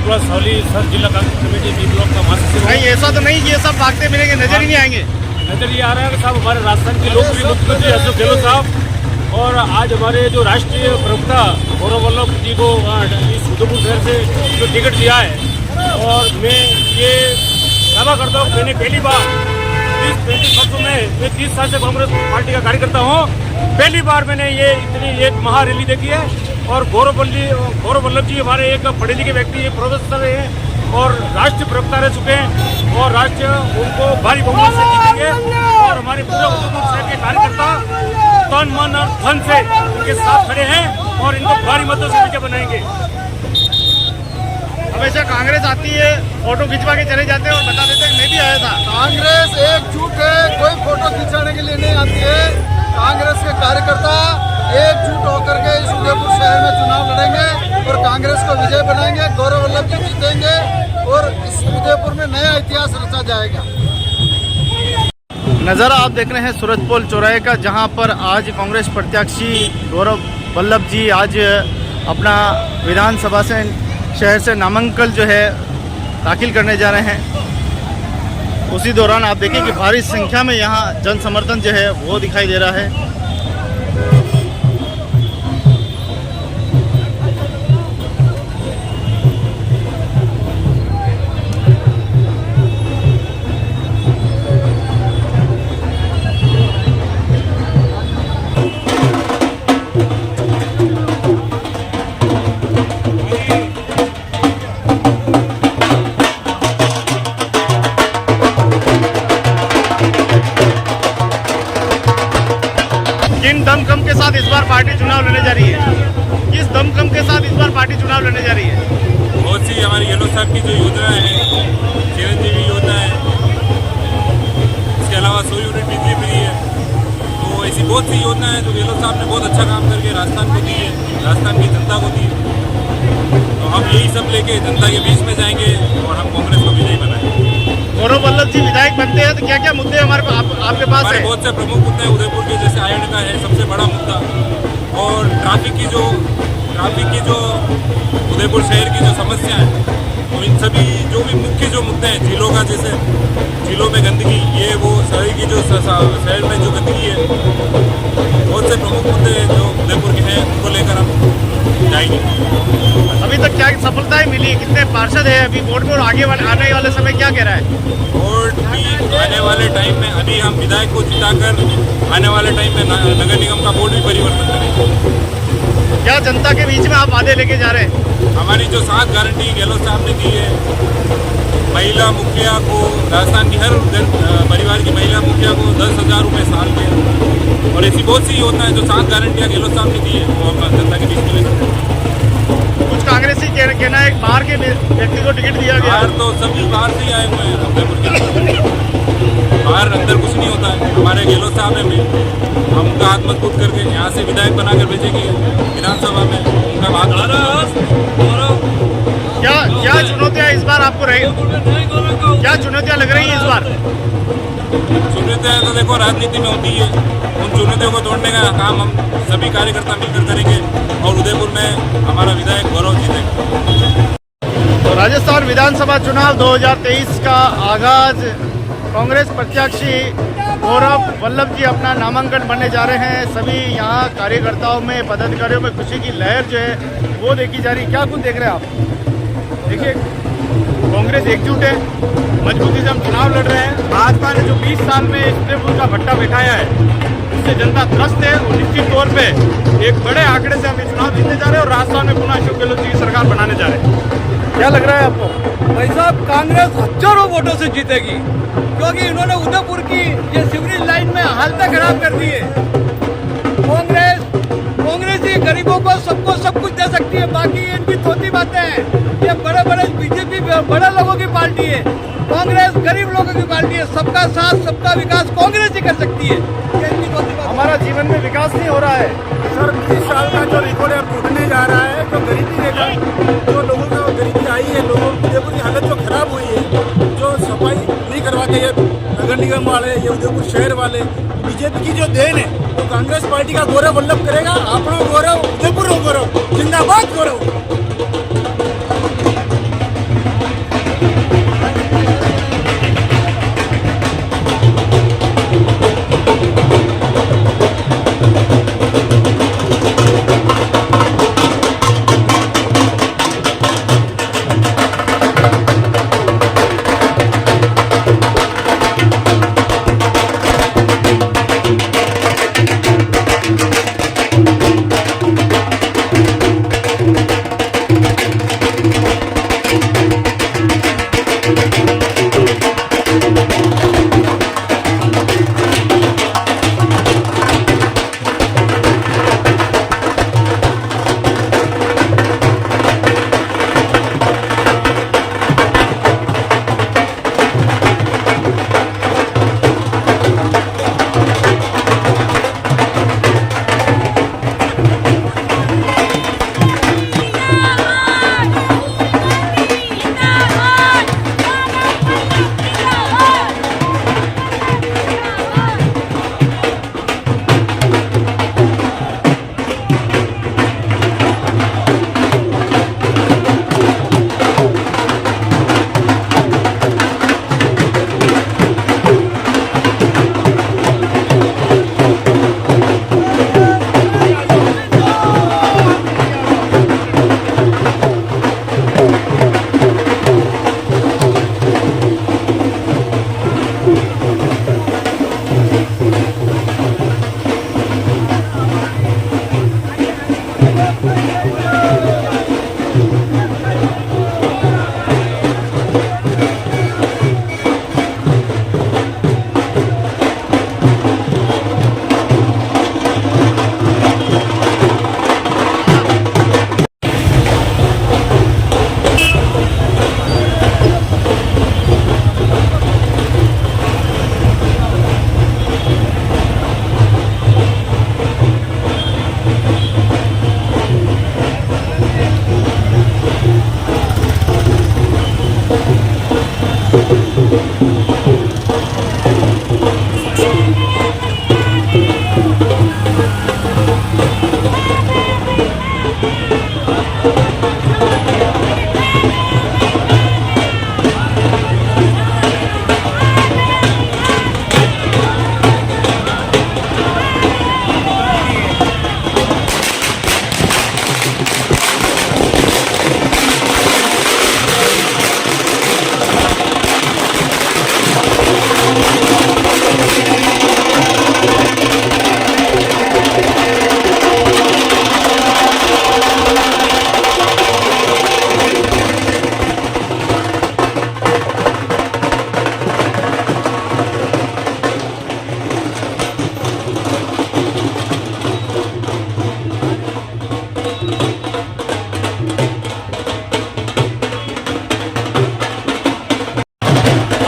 जिला कांग्रेस कमेटी बी ब्लॉक का महासचिव नहीं, ऐसा तो नहीं, ये सब भागते मिलेंगे, नजर ही नहीं आएंगे। नजर ये आ रहा है साहब, हमारे राजस्थान के लोकप्रिय मुख्यमंत्री अशोक गहलोत साहब और आज हमारे जो राष्ट्रीय प्रवक्ता गौरव वल्लभ जी को इस उदयपुर शहर से जो टिकट दिया है। और मैं ये दावा करता हूँ, मैंने पहली बार 30-35 वर्षों में, मैं 30 साल से कांग्रेस पार्टी का कार्यकर्ता हूँ, पहली बार मैंने ये इतनी एक महारैली देखी है। और गौरव वल्लभ जी हमारे एक पढ़े लिखे व्यक्ति, प्रोफेसर रहे हैं और राष्ट्रीय प्रवक्ता रह चुके हैं और राष्ट्र उनको भारी बहुमत से जीतेंगे। और हमारे पूरे उदयपुर शहर के कार्यकर्ता तन मन और धन से उनके साथ खड़े हैं और इनको भारी मतों से विजय बनाएंगे। हमेशा कांग्रेस आती है, फोटो खिंचवा के चले जाते हैं और बता देते हैं मैं भी आया था। कांग्रेस एकजुट है, कोई फोटो खिंचाने के लिए नहीं आती है। कांग्रेस के कार्यकर्ता एकजुट होकर के इस उदयपुर शहर में चुनाव लड़ेंगे और कांग्रेस को विजय बनाएंगे। गौरव वल्लभ जी जीतेंगे और इस उदयपुर में नया इतिहास रचा जाएगा। नज़ारा आप देख रहे हैं सूरजपोल चौराहे का, जहां पर आज कांग्रेस प्रत्याशी गौरव वल्लभ जी आज अपना विधानसभा से शहर से नामांकन जो है दाखिल करने जा रहे हैं। उसी दौरान आप देखिए कि भारी संख्या में यहाँ जन समर्थन जो है वो दिखाई दे रहा है। जा रही है, किस दमखम के साथ इस बार पार्टी चुनाव लड़ने जा रही है? बहुत सी हमारी येलो साहब की जो योजना है, चिरंजीवी योजना है, इसके अलावा 100 यूनिट बिजली फ्री है, तो ऐसी बहुत सी योजना है जो येलो साहब ने बहुत अच्छा काम करके राजस्थान को दी है, राजस्थान की जनता को दी है। तो हम यही सब लेके जनता के बीच में जाएंगे और हम कांग्रेस को विजयी बनाएंगे। गौरव वल्लभ जी विधायक बनते हैं तो क्या क्या मुद्दे हमारे आपके पास हमारे है? बहुत से प्रमुख मुद्दे हैं। उदयपुर के जैसे आयरन का है सबसे बड़ा मुद्दा, और ट्रैफिक की जो उदयपुर शहर की जो समस्या है, तो इन सभी जो भी मुख्य जो मुद्दे हैं, झीलों का जैसे झीलों में गंदगी, ये वो शहर की जो शहर में जो गंदगी है, बहुत से प्रमुख मुद्दे जो उदयपुर के हैं उनको लेकर हम जाएंगे। अभी तक क्या सफलताएं मिली, कितने पार्षद है अभी वोट में, आने वाले समय क्या कह रहा है? वोट भी आने वाले टाइम में, अभी हम विधायक को जिताकर आने वाले टाइम में नगर निगम का बोर्ड भी परिवर्तन करेंगे। क्या जनता के बीच में आप वादे लेके जा रहे हैं? हमारी जो 7 गारंटी गहलोत साहब ने दी है, महिला मुखिया को, राजस्थान की हर परिवार की महिला मुखिया को 10,000 रुपये साल के, और ऐसी बहुत सी योजना है जो 7 गारंटियाँ गहलोत साहब ने दी है, वो हम जनता के बीच में ले सकते हैं। कुछ कांग्रेसी कहना है बाहर के व्यक्ति को टिकट दिया गया। बाहर तो सभी बाहर से ही आए हुए हैं उदयपुर के, बाहर अंदर कुछ नहीं होता है। हमारे गहलोत साहब हैं, हम उनका हाथ मजबूत करके यहाँ से विधायक बनाकर भेजेंगे विधानसभा में, उनका भाग। क्या चुनौतियाँ इस बार आपको रहेगी, क्या चुनौतियाँ लग रही हैं इस बार? चुनौतियाँ तो देखो राजनीति में होती है, उन चुनौतियों को तोड़ने का काम हम सभी कार्यकर्ता मिलकर करेंगे और उदयपुर में हमारा विधायक गौरव जीतेगा। तो राजस्थान विधानसभा चुनाव 2023 का आगाज, कांग्रेस प्रत्याशी गौरव वल्लभ जी अपना नामांकन भरने जा रहे हैं। सभी यहाँ कार्यकर्ताओं में, पदाधिकारियों में खुशी की लहर जो है वो देखी जा रही है। क्या कुछ देख रहे हैं आप? देखिए, कांग्रेस एकजुट है, मजबूती से हम चुनाव लड़ रहे हैं। भाजपा ने जो 20 साल में उदयपुर का भट्टा बिठाया है, उससे जनता त्रस्त है और निश्चित तौर पे एक बड़े आंकड़े से हम ये चुनाव जीतने जा रहे हैं और राजस्थान में पुनः अशोक गहलोत जी की सरकार बनाने जा रहे हैं। क्या लग रहा है आपको? भाई साहब, कांग्रेस हजारों वोटों से जीतेगी, क्योंकि इन्होंने उदयपुर की ये सीवरेज लाइन में हालत खराब कर दी है। कांग्रेस ही गरीबों को सबको सब कुछ दे सकती है, बाकी इनकी थोड़ी बातें हैं। ये बड़े बड़े बीजेपी बड़े लोगों की पार्टी है, कांग्रेस गरीब लोगों की पार्टी है। सबका साथ सबका विकास कांग्रेस ही कर सकती है। ये इनकी थोड़ी बात। हमारा जीवन में विकास नहीं हो रहा है सर, 20 साल का जो रिकॉर्ड है टूटने जा रहा है। जो गरीबी रेखा, जो लोगों का गरीबी आई है, लोगों उदयपुर की हालत जो खराब हुई है, जो सफाई नहीं करवाते ये नगर निगम वाले, ये उदयपुर शहर वाले, बीजेपी की जो देन है तो कांग्रेस पार्टी का गौरव वल्लभ करेगा। अपना गौरव, उदयपुर गौरव, जिंदाबाद गौरव।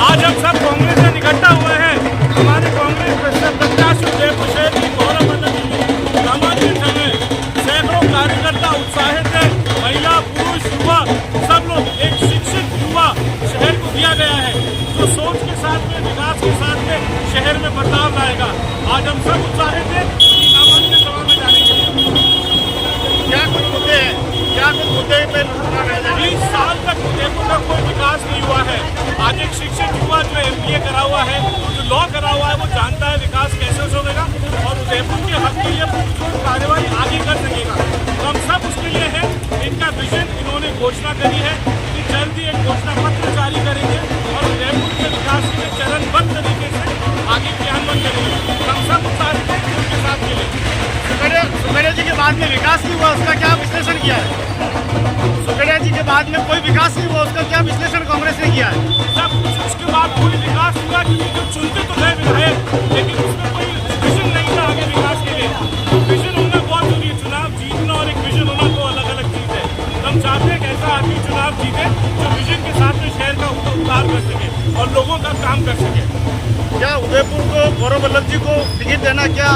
आज हम सब कांग्रेस में इकट्ठा हुए हैं। हमारे कांग्रेस प्रत्याशी उदयपुर शहर की गौरव वल्लभ जी नामांकन समय सैकड़ों कार्यकर्ता उत्साहित है। महिला पुरुष युवा सब लोग, एक शिक्षित युवा शहर को दिया गया है जो सोच के साथ में, विकास के साथ में शहर में बदलाव लाएगा। आज हम सब उत्साहित हैं कि नामांकन सभा में जाने के लिए। क्या कुछ मुद्दे हैं, क्या कुछ मुद्दे पे 20 साल तक उदयपुर का कोई विकास नहीं हुआ है। आज एक शिक्षित युवा जो MBA करा हुआ है, जो लॉ करा हुआ है, वो जानता है विकास कैसे होगा और उदयपुर के हक के लिए कार्यवाही आगे कर सकेगा। तो हम सब उसके लिए हैं। इनका विजन इन्होंने घोषणा करी है कि जल्दी एक घोषणा पत्र जारी करेंगे और उदयपुर के विकास के लिए चरणबद्ध तरीके से आगे क्रियान्वयन करेंगे। हम सब उत्साहित हैं उनके साथ के लिए। सुखेड़िया जी के बाद में विकास नहीं हुआ, उसका क्या विश्लेषण किया है? सुखेड़िया जी के बाद में कोई विकास नहीं हुआ, उसका क्या विश्लेषण कांग्रेस ने किया है? सब कुछ उसके बाद कोई विकास हुआ, क्योंकि जो चुनते तो गए विधायक, लेकिन उसमें कोई विजन नहीं था आगे विकास के लिए। तो विजन होना बहुत जरूरी है। चुनाव जीतना और एक विजन होना दो अलग अलग चीज है। तो हम चाहते हैं कि ऐसा आदमी चुनाव जीते जो विजन के साथ में शहर का उद्धार कर सके और लोगों का काम कर सके। क्या उदयपुर को गौरव वल्लभ जी को टिकट देना क्या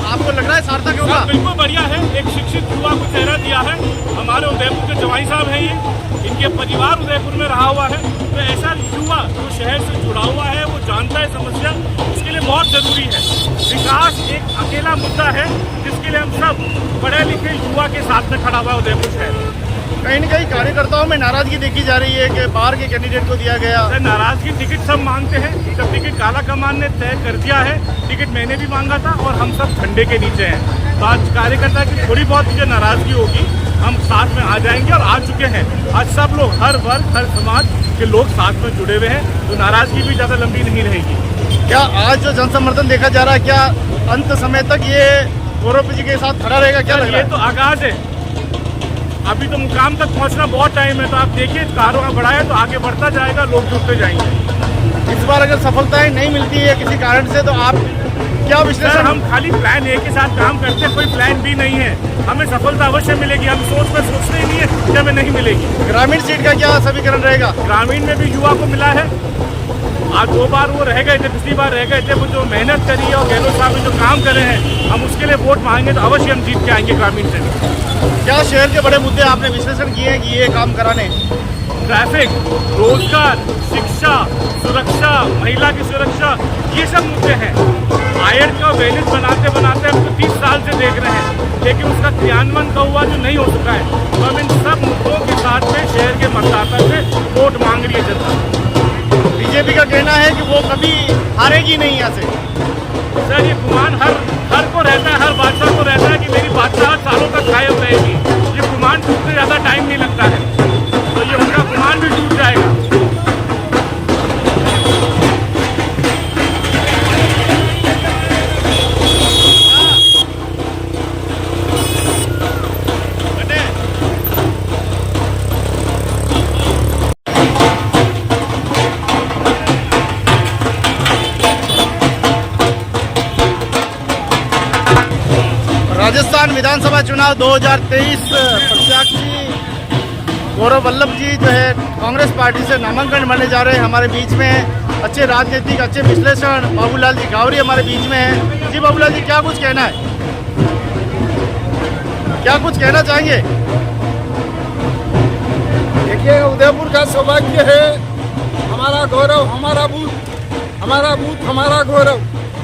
आपको लग रहा है सार्थक होगा? बिल्कुल बढ़िया है। एक शिक्षित युवा को चेहरा दिया है। हमारे उदयपुर के जवाई साहब हैं, ये इनके परिवार उदयपुर में रहा हुआ है। तो ऐसा युवा जो शहर से जुड़ा हुआ है, वो जानता है समस्या, उसके लिए बहुत जरूरी है। विकास एक अकेला मुद्दा है जिसके लिए हम सब पढ़े लिखे युवा के साथ में खड़ा हुआ है उदयपुर शहर। कहीं न कहीं कार्यकर्ताओं में नाराजगी देखी जा रही है कि बाहर के कैंडिडेट को दिया गया। नाराजगी टिकट सब मांगते हैं। जब टिकट काला कमान ने तय कर दिया है, टिकट मैंने भी मांगा था और हम सब झंडे के नीचे हैं। तो आज कार्यकर्ता की थोड़ी बहुत मुझे नाराजगी होगी, हम साथ में आ जाएंगे और आ चुके हैं। आज सब लोग, हर वर्ग, हर समाज के लोग साथ में जुड़े हुए हैं, तो नाराजगी भी ज़्यादा लंबी नहीं रहेगी। क्या आज जो जनसमर्थन देखा जा रहा है, क्या अंत समय तक ये गौरव जी के साथ खड़ा रहेगा? क्या लग रहा है? ये तो आगाज है, अभी तो मुकाम तक पहुंचना बहुत टाइम है। तो आप देखिए, कारोबार बढ़ा है तो आगे बढ़ता जाएगा, लोग जुड़ते जाएंगे। इस बार अगर सफलताएं नहीं मिलती है किसी कारण से, तो आप क्या विश्लेषण? हम खाली प्लान ए के साथ काम करते हैं, कोई प्लान बी नहीं है। हमें सफलता अवश्य मिलेगी। हम सोचते ही नहीं है कि हमें नहीं मिलेगी। ग्रामीण सीट का क्या समीकरण रहेगा? ग्रामीण में भी युवा को मिला है। आज 2 बार वो रह गए थे, पिछली बार रह गए थे। वो जो मेहनत करी है और गहलोत साहब ने जो काम करे हैं, हम उसके लिए वोट मांगेंगे तो अवश्य हम जीत के आएंगे ग्रामीण से। क्या शहर के बड़े मुद्दे आपने विश्लेषण किए हैं कि ये काम कराने? ट्रैफिक, रोजगार, शिक्षा, सुरक्षा, महिला की सुरक्षा, ये सब मुद्दे हैं। आयर का वैलिड बनाते बनाते हम 30 साल से देख रहे हैं, लेकिन उसका क्रियान्वयन का हुआ जो नहीं हो सका है। तो हम इन सब मुद्दों के साथ में शहर के मतदाता से वोट मांग रही है जनता। बीजेपी का कहना है कि वो कभी हारेगी नहीं यहाँ से। सर, ये गुमान हर को रहता है, हर बादशाह को रहता है कि मेरी बादशाह सालों तक कायम रहेगी। ये गुमान टूटने ज़्यादा टाइम नहीं लगता है, तो ये उनका गुमान भी टूट जाएगा। राजस्थान विधानसभा चुनाव 2023 प्रत्याशी गौरव वल्लभ जी जो है कांग्रेस पार्टी से नामांकन भरने जा रहे हैं हमारे बीच में। अच्छे राजनीतिक, अच्छे विश्लेषण बाबूलाल जी गावरी हमारे बीच में है। जी बाबूलाल जी, क्या कुछ कहना है, क्या कुछ कहना चाहेंगे? देखिए, उदयपुर का सौभाग्य है, हमारा गौरव, हमारा बूथ, हमारा बूथ, हमारा गौरव।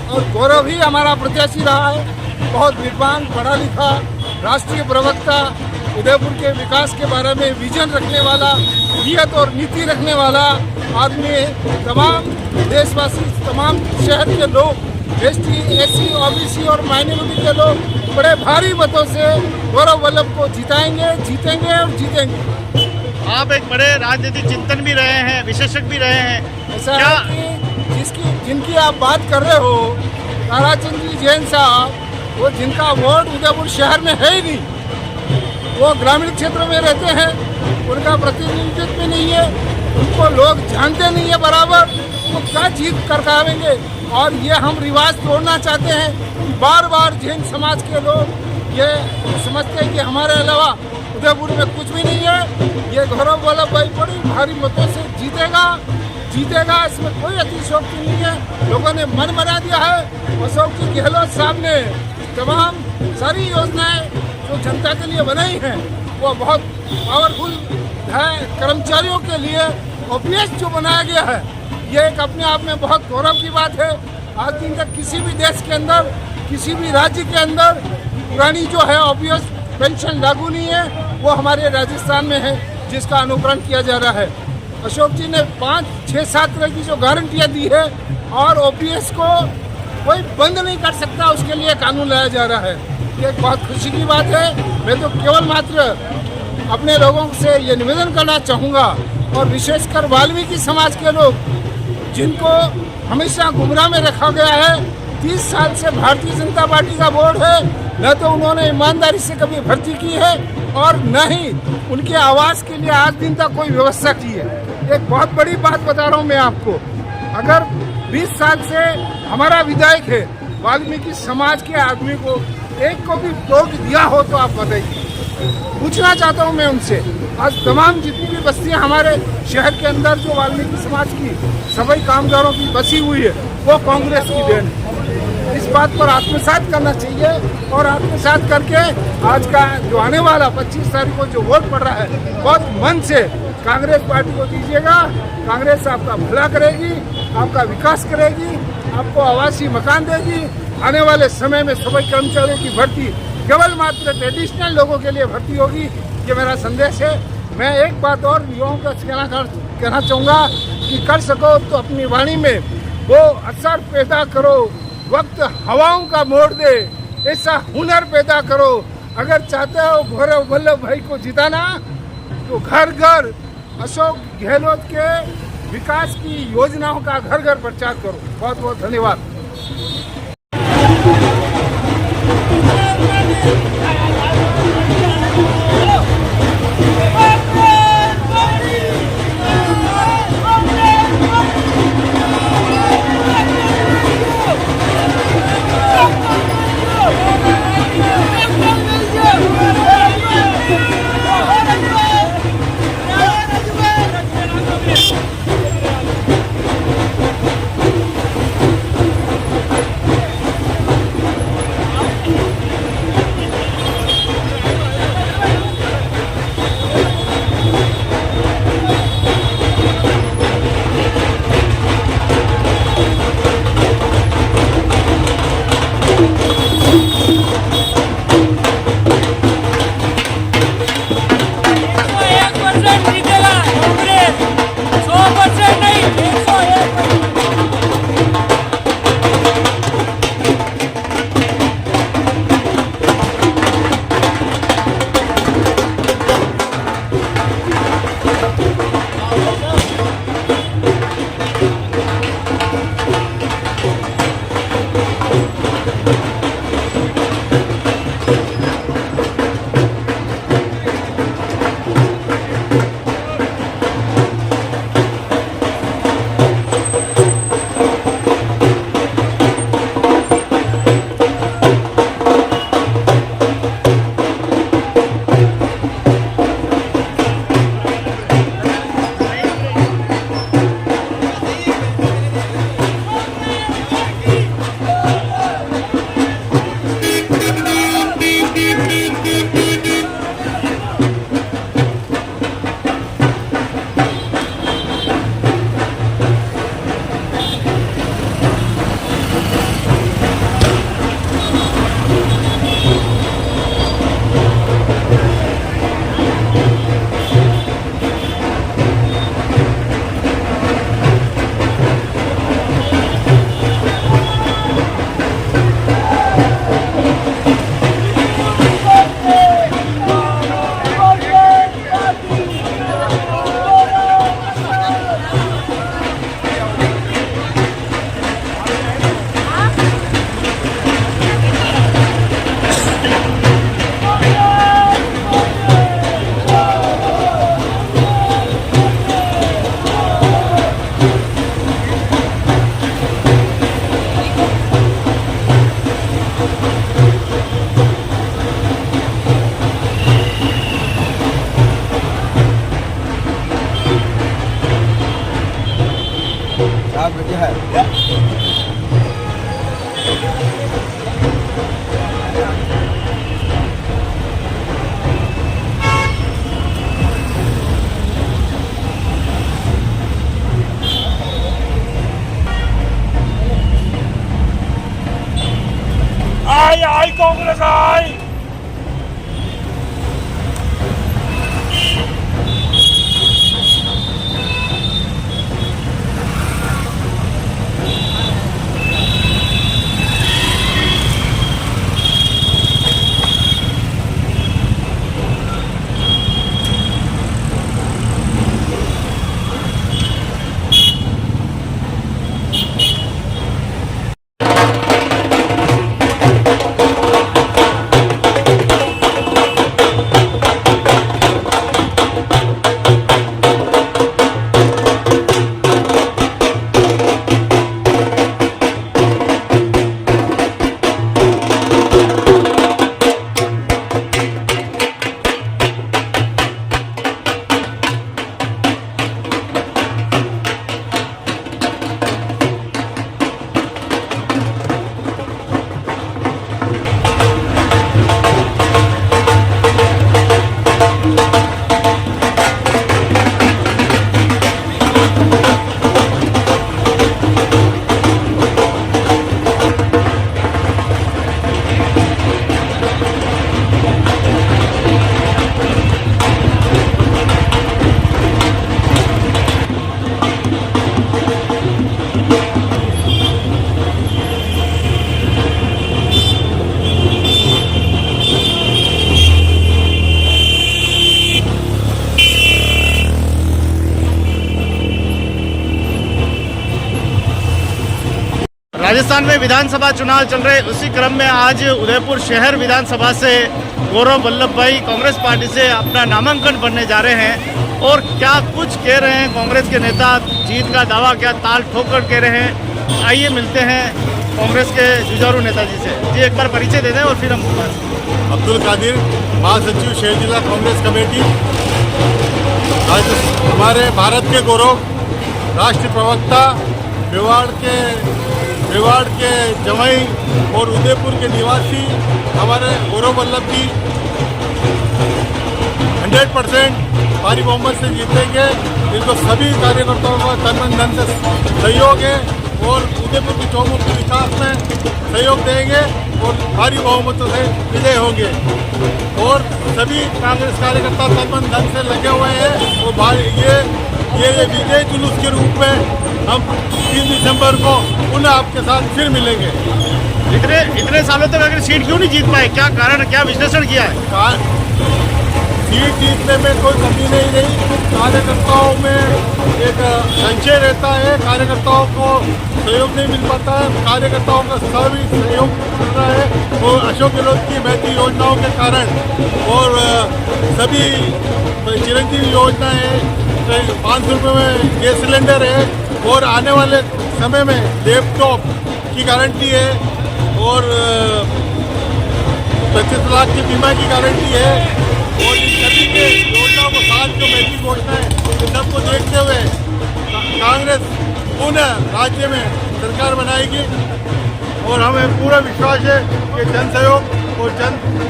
और गौरव ही हमारा प्रत्याशी रहा है। बहुत विद्वान, पढ़ा लिखा, राष्ट्रीय प्रवक्ता, उदयपुर के विकास के बारे में विजन रखने वाला, नियत और नीति रखने वाला आदमी है। तमाम देशवासी, तमाम शहर के लोग, एसटी, एससी, ओबीसी और माइनॉरिटी के लोग बड़े भारी मतों से गौरव वल्लभ को जिताएंगे, जीतेंगे और जीतेंगे। आप एक बड़े राजनीतिक चिंतन भी रहे हैं, विशेषज्ञ भी रहे हैं। ऐसा है कि जिनकी आप बात कर रहे हो, ताराचंद जी जैन साहब, वो जिनका वोट उदयपुर शहर में है ही नहीं, वो ग्रामीण क्षेत्र में रहते हैं, उनका प्रतिनिधित्व नहीं है, उनको लोग जानते नहीं है बराबर, वो क्या जीत कर पाएंगे। और ये हम रिवाज तोड़ना चाहते हैं। बार बार जैन समाज के लोग ये समझते हैं कि हमारे अलावा उदयपुर में कुछ भी नहीं है। ये गौरव वल्लभ भाई बड़ी भारी मतों से जीतेगा, इसमें कोई अतिशयोक्ति नहीं है। लोगों ने मन बना दिया है। अशोक जी गहलोत साहब ने तमाम सारी योजनाएं जो जनता के लिए बनाई हैं, वो बहुत पावरफुल है। कर्मचारियों के लिए ओपीएस जो बनाया गया है, ये एक अपने आप में बहुत गौरव की बात है। आज दिन तक किसी भी देश के अंदर, किसी भी राज्य के अंदर पुरानी जो है ओपीएस पेंशन लागू नहीं है, वो हमारे राजस्थान में है, जिसका अनुकरण किया जा रहा है। अशोक जी ने 5, 6, 7 तरह की जो गारंटियां दी है, और ओपीएस को कोई बंद नहीं कर सकता, उसके लिए कानून लाया जा रहा है। ये एक बहुत खुशी की बात है। मैं तो केवल मात्र अपने लोगों से ये निवेदन करना चाहूँगा, और विशेषकर वाल्मीकि समाज के लोग, जिनको हमेशा गुमराह में रखा गया है। 30 साल से भारतीय जनता पार्टी का बोर्ड है, न तो उन्होंने ईमानदारी से कभी भर्ती की है, और न ही उनके आवास के लिए आज दिन तक कोई व्यवस्था की है। एक बहुत बड़ी बात बता रहा हूँ मैं आपको, अगर 20 साल से हमारा विधायक है, वाल्मीकि समाज के आदमी को एक को भी वोट दिया हो तो आप बताइए। पूछना चाहता हूँ मैं उनसे, आज तमाम जितनी भी बस्तियाँ हमारे शहर के अंदर जो वाल्मीकि समाज की सभी कामगारों की बसी हुई है, वो कांग्रेस की देन है। इस बात पर आत्मसात करना चाहिए, और आत्मसात करके आज का जो आने वाला 25 तारीख को जो वोट पड़ रहा है, बहुत मन से कांग्रेस पार्टी को दीजिएगा। कांग्रेस आपका भला करेगी, आपका विकास करेगी, आपको आवासीय मकान देगी। आने वाले समय में सभी कर्मचारियों की भर्ती केवल मात्र ट्रेडिशनल लोगों के लिए भर्ती होगी। ये मेरा संदेश है। मैं एक बात और युवाओं को कहना चाहूँगा कि कर सको तो अपनी वाणी में वो असर पैदा करो, वक्त हवाओं का मोड़ दे, ऐसा हुनर पैदा करो। अगर चाहते हो गौरव वल्लभ भाई को जिताना, तो घर घर अशोक गहलोत के विकास की योजनाओं का घर घर प्रचार करो। बहुत बहुत धन्यवाद। है। आई कांग्रेस आई। राजस्थान में विधानसभा चुनाव चल रहे, उसी क्रम में आज उदयपुर शहर विधानसभा से गौरव वल्लभ भाई कांग्रेस पार्टी से अपना नामांकन भरने जा रहे हैं। और क्या कुछ कह रहे हैं कांग्रेस के नेता, जीत का दावा क्या ताल ठोक कर कह रहे हैं, आइए मिलते हैं कांग्रेस के जुझारू नेताजी से। जी एक बार परिचय दे दें और फिर हम अब्दुल कादिर, महासचिव शहर जिला कांग्रेस कमेटी। हमारे भारत के गौरव, राष्ट्रीय प्रवक्ता, मेवाड़ के जवाई और उदयपुर के निवासी हमारे गौरव वल्लभ जी 100% भारी बहुमत से जीतेंगे। इनको सभी कार्यकर्ताओं का तन मन धन से सहयोग है और उदयपुर की चौमुखी विकास में सहयोग देंगे और भारी बहुमतों से विजय होंगे। और सभी कांग्रेस कार्यकर्ता तन मन धन से लगे हुए हैं और ये विजय जुलूस के रूप में हम 3 दिसंबर को पुनः आपके साथ फिर मिलेंगे। इतने सालों तक अगर सीट क्यों नहीं जीत पाए, क्या कारण, क्या विश्लेषण किया है? सीट जीतने में कोई कमी नहीं रही, कार्यकर्ताओं में एक संशय रहता है, कार्यकर्ताओं को सहयोग नहीं मिल पाता है, कार्यकर्ताओं का सभी सहयोग मिल रहा है और अशोक गहलोत की महती योजनाओं के कारण और सभी चिरंजीवी योजना है, 500 रुपये में गैस सिलेंडर है और आने वाले समय में लैपटॉप की गारंटी है और 25 लाख की बीमा की गारंटी है और इन सभी के योजनाओं को साथ जो महती घोषणा है, इन सबको देखते हुए कांग्रेस पुनः राज्य में सरकार बनाएगी और हमें पूरा विश्वास है कि जन सहयोग और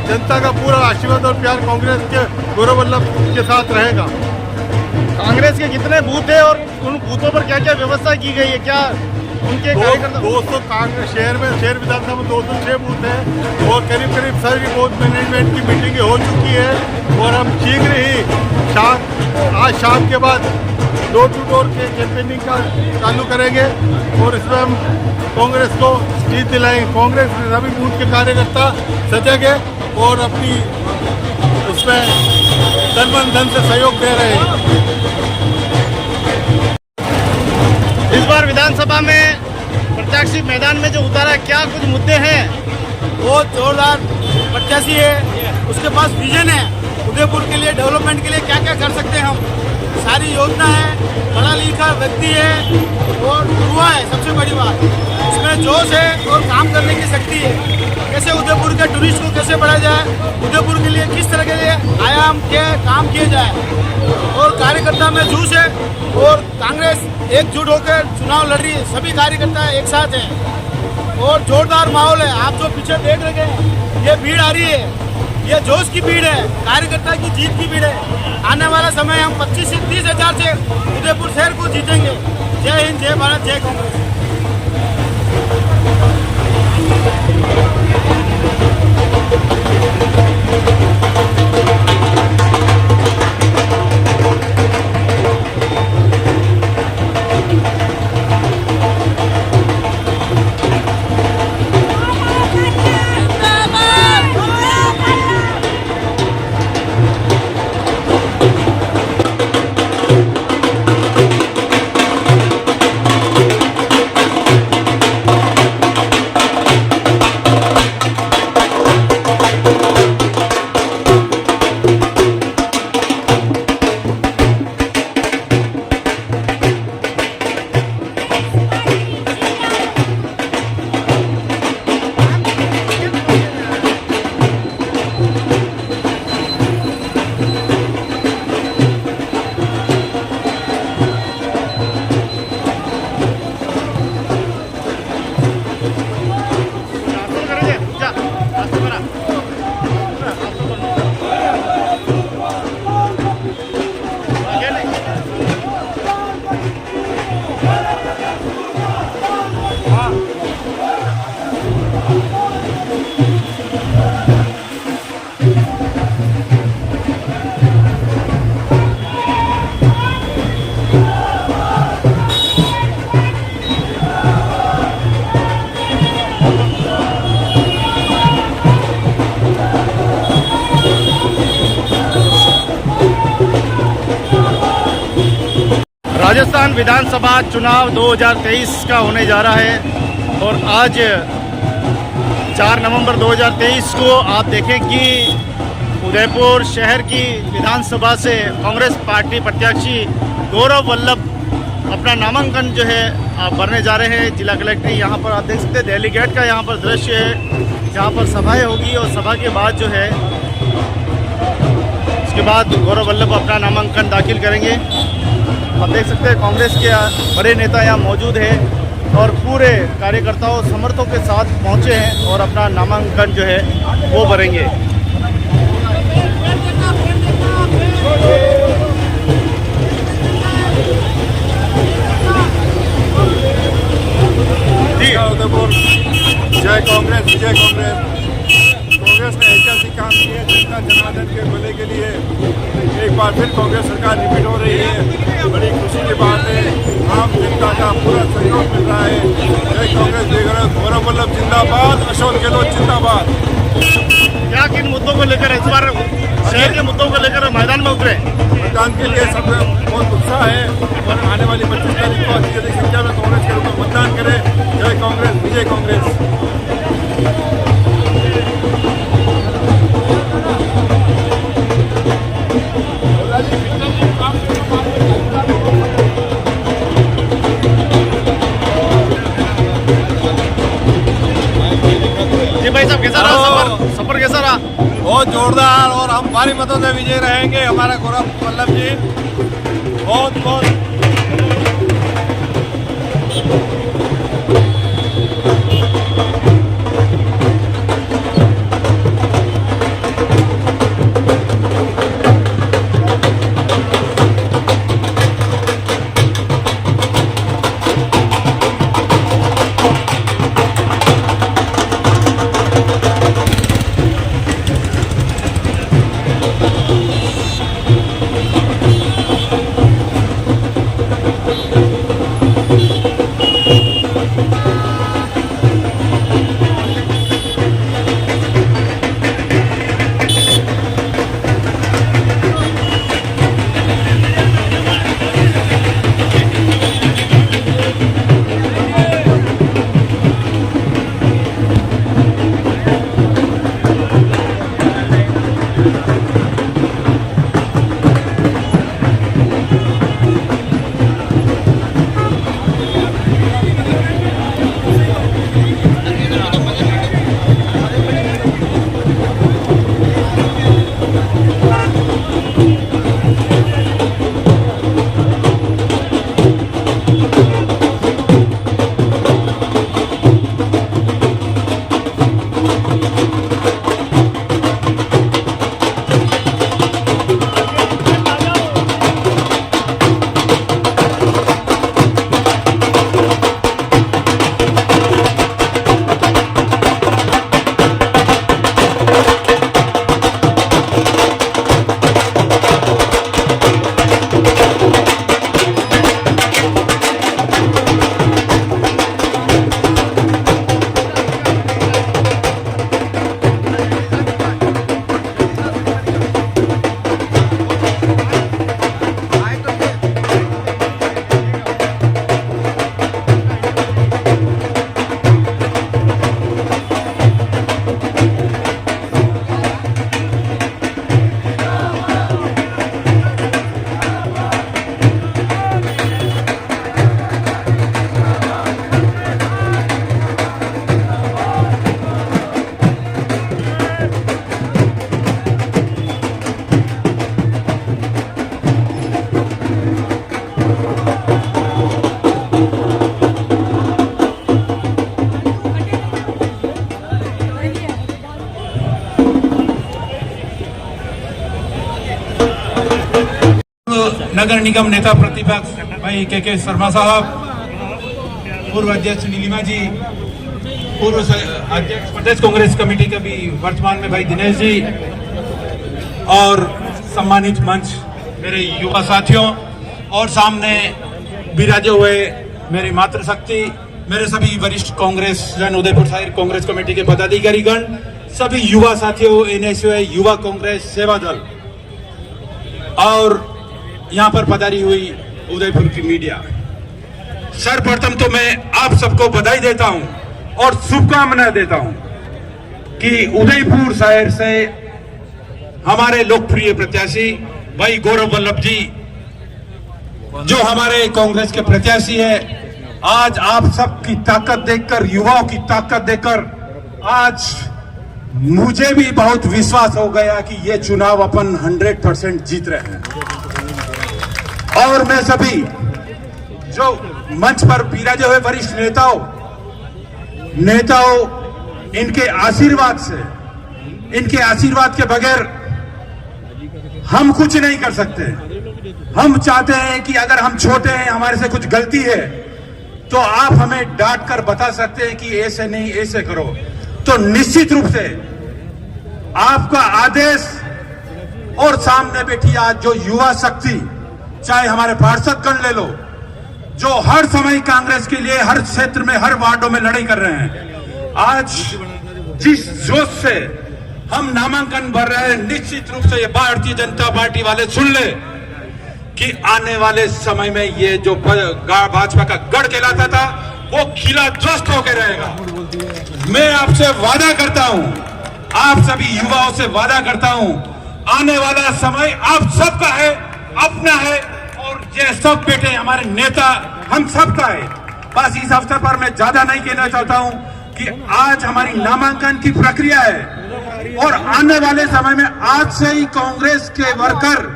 जनता का पूरा आशीर्वाद और प्यार कांग्रेस के गौरव वल्लभ के साथ रहेगा। कांग्रेस के कितने बूथ है और उन बूथों पर क्या क्या व्यवस्था की गई है, क्या उनके कार्यकर्ता? 200 कांग्रेस शहर विधानसभा में 206 बूथ है और करीब सभी बूथ मैनेजमेंट की मीटिंगें हो चुकी है और हम शीघ्र ही आज शाम के बाद डोर टू डोर के कैंपेनिंग का चालू करेंगे और इसमें हम कांग्रेस को जीत दिलाएंगे। कांग्रेस सभी बूथ के कार्यकर्ता सजग है और अपनी उसमें तन मन धन से सहयोग दे रहे हैं। इस बार विधानसभा में प्रत्याशी मैदान में जो उतारा, क्या कुछ मुद्दे हैं? वो जोरदार प्रत्याशी है, उसके पास विजन है उदयपुर के लिए, डेवलपमेंट के लिए क्या क्या कर सकते हैं हम, सारी योजना है, पढ़ा लिखा व्यक्ति है और युवा है, सबसे बड़ी बात उसमें जोश है और काम करने की शक्ति है। कैसे उदयपुर के टूरिस्ट को कैसे बढ़ाया जाए, उदयपुर के लिए किस तरह के लिए आयाम के काम किए जाए। और कार्यकर्ता में जूश है और कांग्रेस एकजुट होकर चुनाव लड़ रही है, सभी कार्यकर्ता एक साथ हैं और जोरदार माहौल है। आप जो पीछे देख रहे हैं ये भीड़ आ रही है, ये जोश की भीड़ है, कार्यकर्ता की जीत की भीड़ है। आने वाला समय हम 25 से 30 हजार से उदयपुर शहर को जीतेंगे। जय हिंद, जय भारत, जय कांग्रेस। राजस्थान विधानसभा चुनाव 2023 का होने जा रहा है और आज 4 नवंबर 2023 को आप देखें कि उदयपुर शहर की विधानसभा से कांग्रेस पार्टी प्रत्याशी गौरव वल्लभ अपना नामांकन जो है भरने जा रहे हैं। जिला कलेक्टर यहाँ पर आप देख सकते हैं, दिल्ली गेट का यहाँ पर दृश्य है जहाँ पर सभाएं होगी और सभा के बाद जो है उसके बाद गौरव वल्लभ अपना नामांकन दाखिल करेंगे। आप देख सकते हैं कांग्रेस के बड़े नेता यहाँ मौजूद हैं और पूरे कार्यकर्ताओं समर्थकों के साथ पहुँचे हैं और अपना नामांकन जो है वो भरेंगे। उदयपुर जय कांग्रेस, विजय कांग्रेस। कांग्रेस ने ऐतिहासिक काम किए जनता जनार्दन के भले के लिए। एक बार फिर कांग्रेस सरकार रिपीट हो रही है, बड़ी खुशी की बात है। आम जनता का पूरा सहयोग मिल रहा है। जय कांग्रेस, जय कांग्रेस। गौरव वल्लभ जिंदाबाद, अशोक गहलोत जिंदाबाद। क्या किन मुद्दों को लेकर इस बार शहर के मुद्दों को लेकर मैदान में उतरे? मतदान के लिए सब बहुत उत्साह है और आने वाली 25 तारीख को अधिक संख्या में कांग्रेस के रूप में मतदान करें। जय कांग्रेस, विजय कांग्रेस। जी भाई साहब, कैसा रहा सफर कैसा रहा? बहुत जोरदार और हम भारी मतों से विजय रहेंगे। हमारा गौरव वल्लभ जी बहुत बहुत नगर निगम नेता प्रतिपक्ष भाई के शर्मा साहब, पूर्व अध्यक्ष नीलिमा जी, पूर्व अध्यक्ष प्रदेश कांग्रेस कमेटी के भी वर्तमान में भाई दिनेश जी, और सम्मानित मंच मेरे युवा साथियों, और सामने विराजे हुए मेरी मातृशक्ति, मेरे सभी वरिष्ठ कांग्रेस जन, उदयपुर शहर कांग्रेस कमेटी के पदाधिकारीगण, सभी युवा साथियों, एनएसयूआई युवा कांग्रेस सेवा दल, और यहाँ पर पधारी हुई उदयपुर की मीडिया। सर्वप्रथम तो मैं आप सबको बधाई देता हूँ और शुभकामनाएं देता हूँ कि उदयपुर शहर से हमारे लोकप्रिय प्रत्याशी भाई गौरव वल्लभ जी, जो हमारे कांग्रेस के प्रत्याशी है, आज आप सबकी ताकत देखकर, युवाओं की ताकत देखकर आज मुझे भी बहुत विश्वास हो गया कि ये चुनाव अपन 100% जीत रहे हैं। और मैं सभी जो मंच पर विराजे हुए वरिष्ठ नेताओं, इनके आशीर्वाद के बगैर हम कुछ नहीं कर सकते। हम चाहते हैं कि अगर हम छोटे हैं, हमारे से कुछ गलती है, तो आप हमें डांट कर बता सकते हैं कि ऐसे नहीं, ऐसे करो। तो निश्चित रूप से आपका आदेश और सामने बैठी आज जो युवा शक्ति, चाहे हमारे पार्षदगण ले लो, जो हर समय कांग्रेस के लिए हर क्षेत्र में, हर वार्डों में लड़ाई कर रहे हैं, आज जिस जोश से हम नामांकन भर रहे हैं, निश्चित रूप से ये भारतीय जनता पार्टी वाले सुन ले कि आने वाले समय में ये जो भाजपा का गढ़ कहलाता था, वो खिला ध्वस्त होकर रहेगा। मैं आपसे वादा करता हूं, आप सभी युवाओं से वादा करता हूं, आने वाला समय आप सबका है, अपना है, और ये सब बेटे हमारे नेता हम सबका है। बस इस अवसर पर मैं ज्यादा नहीं कहना चाहता हूं कि आज हमारी नामांकन की प्रक्रिया है, और आने वाले समय में आज से ही कांग्रेस के वर्कर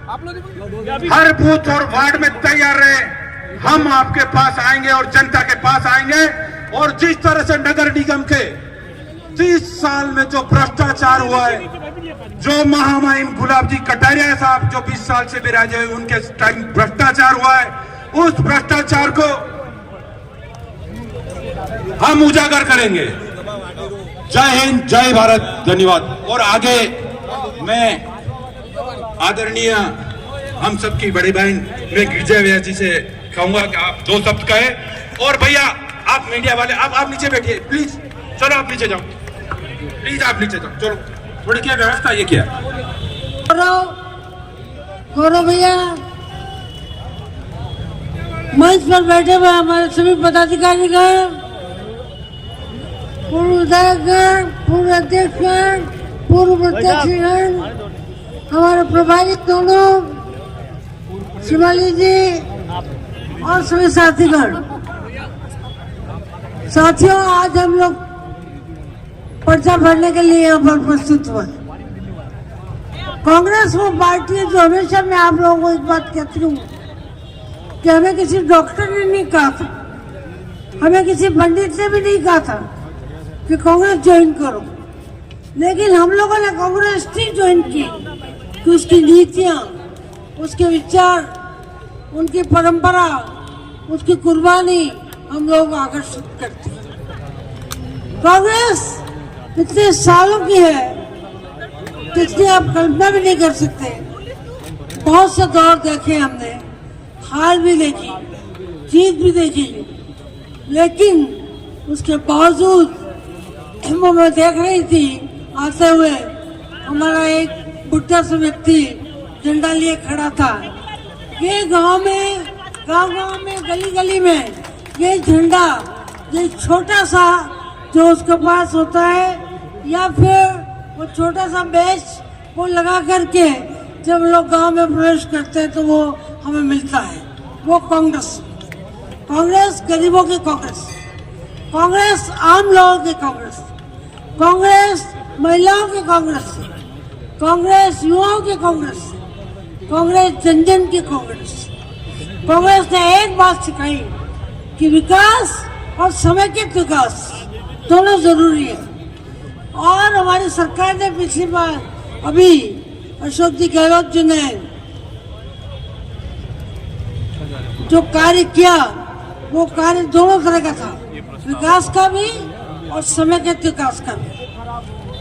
हर बूथ और वार्ड में तैयार रहे। हम आपके पास आएंगे और जनता के पास आएंगे, और जिस तरह से नगर निगम के 30 साल में जो भ्रष्टाचार हुआ है, जो महामहिम गुलाब जी कटारिया साहब जो 20 साल से विराजे हुए, उनके टाइम भ्रष्टाचार हुआ है, उस भ्रष्टाचार को हम उजागर करेंगे। जय हिंद, जय भारत, धन्यवाद। और आगे मैं आदरणीय हम सबकी बड़ी बहन मैं गिरजा व्यास जी से कहूंगा कि आप 2 शब्द कहे। और भैया आप मीडिया वाले आप नीचे बैठिए प्लीज, चलो आप नीचे जाओ, प्लीज आप नीचे जाओ, चलो थोड़ी क्या व्यवस्था ये क्या। गौरव भैया, मंच पर बैठे हुए हमारे सभी पदाधिकारीगण, पूर्व विधायकगण, पूर्व अध्यक्षगण, पूर्व प्रत्याशीगण, हमारे प्रभारी दोनों शिवाली जी और सभी साथीगण। साथियों, आज हम लोग पर्चा भरने के लिए यहाँ पर प्रस्तुत हुए। कांग्रेस वो पार्टी है जो हमेशा मैं आप लोगों को एक बात कहती हूँ कि हमें किसी डॉक्टर ने नहीं कहा था, हमें किसी पंडित ने भी नहीं कहा था कि कांग्रेस ज्वाइन करो, लेकिन हम लोगों ने कांग्रेस नहीं ज्वाइन की कि उसकी नीतियाँ, उसके विचार, उनकी परंपरा, उसकी कुर्बानी हम लोग आकर्षित करते हैं। कांग्रेस इतने सालों की है जिसकी आप कल्पना भी नहीं कर सकते। बहुत से दौर देखे हमने, हार भी देखी, जीत भी देखी, लेकिन उसके बावजूद वो मैं देख रही थी आते हुए, हमारा एक बुढ़ा सा व्यक्ति झंडा लिए खड़ा था। ये गांव में, गली गली में ये झंडा, ये छोटा सा जो उसके पास होता है, या फिर वो छोटा सा बैच वो लगा करके जब लोग गांव में प्रवेश करते हैं तो वो हमें मिलता है। वो कांग्रेस गरीबों की कांग्रेस, कांग्रेस आम लोगों की कांग्रेस, कांग्रेस महिलाओं की कांग्रेस, कांग्रेस युवाओं की कांग्रेस, कांग्रेस जन जन की कांग्रेस। कांग्रेस ने एक बात सिखाई कि विकास और समेकित विकास दोनों जरूरी है। और हमारी सरकार ने पिछली बार, अभी अशोक जी गहलोत जी ने जो कार्य किया वो कार्य दोनों तरह का था, विकास का भी और समेकित विकास का भी।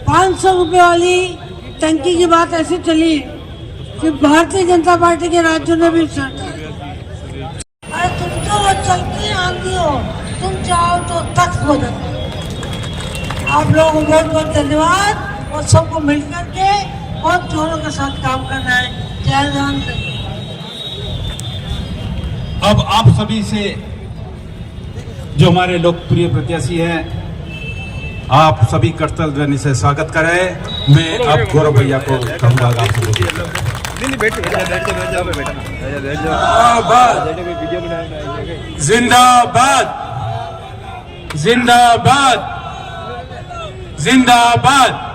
500 रुपए वाली टंकी की बात ऐसी चली कि भारतीय जनता पार्टी के राज्यों ने भी अरे तुम तो वो चलती आंधी हो, तुम चाहो तो तख्त हो जाओ। आप लोगों को बहुत बहुत धन्यवाद और सबको मिलकर के बहुत जोरों के साथ काम करना है। जय जवान। अब आप सभी से जो हमारे लोकप्रिय प्रत्याशी हैं, आप सभी करतल ध्वनि से स्वागत करें। मैं अब गौरव भैया को कहूँगा आप जिंदाबाद, जिंदाबाद, जिंदाबाद।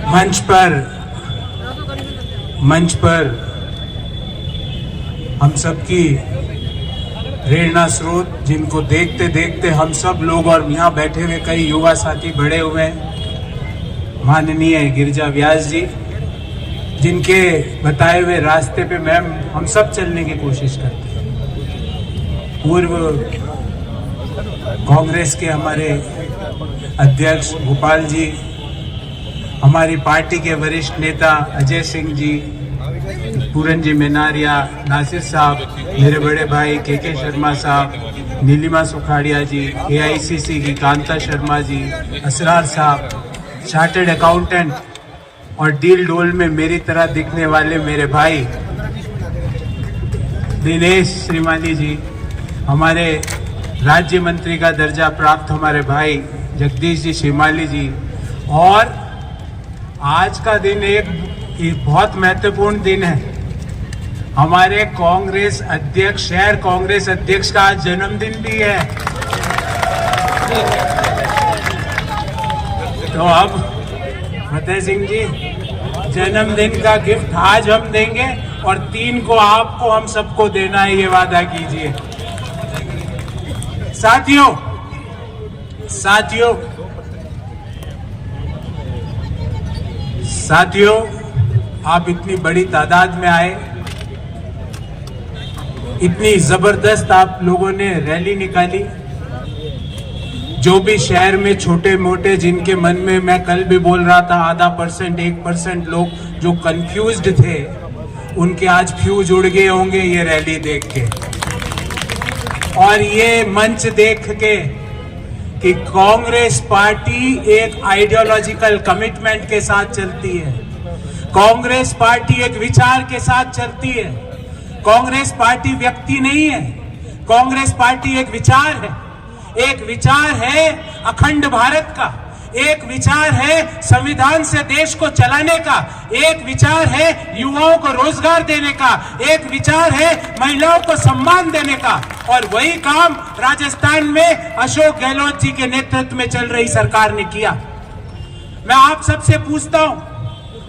मंच पर हम सबकी प्रेरणा स्रोत, जिनको देखते देखते हम सब लोग और यहाँ बैठे हुए कई युवा साथी बड़े हुए हैं, माननीय गिरिजा व्यास जी, जिनके बताए हुए रास्ते पे मैम हम सब चलने की कोशिश करते हैं। पूर्व कांग्रेस के हमारे अध्यक्ष गोपाल जी, हमारी पार्टी के वरिष्ठ नेता अजय सिंह जी, पूरन जी मेनारिया, नासिर साहब, मेरे बड़े भाई के शर्मा साहब, नीलिमा सुखाड़िया जी, AICC की कांता शर्मा जी, असरार साहब, चार्टर्ड अकाउंटेंट और डील डोल में मेरी तरह दिखने वाले मेरे भाई दिनेश श्रीमाली जी, हमारे राज्य मंत्री का दर्जा प्राप्त हमारे भाई जगदीश जी श्रीमाली जी। और आज का दिन एक बहुत महत्वपूर्ण दिन है। हमारे कांग्रेस अध्यक्ष, शहर कांग्रेस अध्यक्ष का आज जन्मदिन भी है। तो अब फतेह सिंह जी, जन्मदिन का गिफ्ट आज हम देंगे और 3 को आपको हम सबको देना है, ये वादा कीजिए। साथियों, आप इतनी बड़ी तादाद में आए, इतनी जबरदस्त आप लोगों ने रैली निकाली। जो भी शहर में छोटे मोटे जिनके मन में, मैं कल भी बोल रहा था, आधा % 1% लोग जो कंफ्यूज्ड थे, उनके आज फ्यूज उड़ गए होंगे ये रैली देख के और ये मंच देख के कि कांग्रेस पार्टी एक आइडियोलॉजिकल कमिटमेंट के साथ चलती है। कांग्रेस पार्टी एक विचार के साथ चलती है। कांग्रेस पार्टी व्यक्ति नहीं है, कांग्रेस पार्टी एक विचार है। एक विचार है अखंड भारत का, एक विचार है संविधान से देश को चलाने का, एक विचार है युवाओं को रोजगार देने का, एक विचार है महिलाओं को सम्मान देने का। और वही काम राजस्थान में अशोक गहलोत जी के नेतृत्व में चल रही सरकार ने किया। मैं आप सबसे पूछता हूं,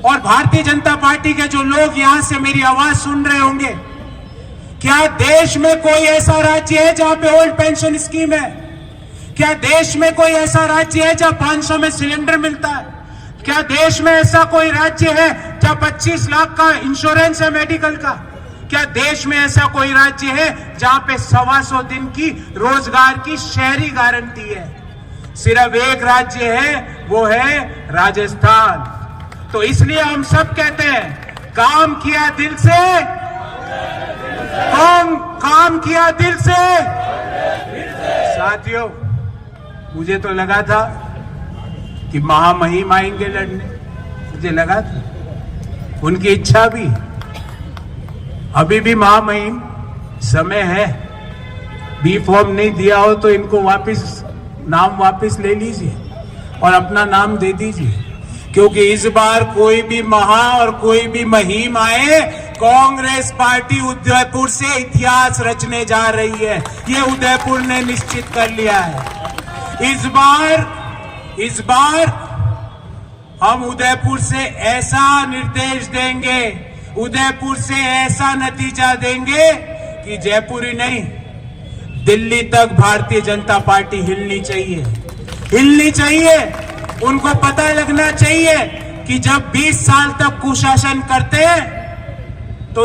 और भारतीय जनता पार्टी के जो लोग यहां से मेरी आवाज सुन रहे होंगे, क्या देश में कोई ऐसा राज्य है जहां पे ओल्ड पेंशन स्कीम है? क्या देश में कोई ऐसा राज्य है जहां 500 में सिलेंडर मिलता है? क्या देश में ऐसा कोई राज्य है जहां 25 लाख का इंश्योरेंस है मेडिकल का? क्या देश में ऐसा कोई राज्य है जहां पे 125 दिन की रोजगार की शहरी गारंटी है? सिर्फ एक राज्य है, वो है राजस्थान। तो इसलिए हम सब कहते हैं, काम किया दिल से, काम किया दिल से। साथियों, मुझे तो लगा था कि महामहिम आएंगे लड़ने, मुझे लगा था, उनकी इच्छा भी। अभी भी महामहिम समय है, बी फॉर्म नहीं दिया हो तो इनको नाम वापस ले लीजिए और अपना नाम दे दीजिए, क्योंकि इस बार कोई भी महा और कोई भी महिम आए, कांग्रेस पार्टी उदयपुर से इतिहास रचने जा रही है। ये उदयपुर ने निश्चित कर लिया है। इस बार हम उदयपुर से ऐसा निर्देश देंगे, उदयपुर से ऐसा नतीजा देंगे कि जयपुर ही नहीं, दिल्ली तक भारतीय जनता पार्टी हिलनी चाहिए, हिलनी चाहिए। उनको पता लगना चाहिए कि जब 20 साल तक कुशासन करते हैं तो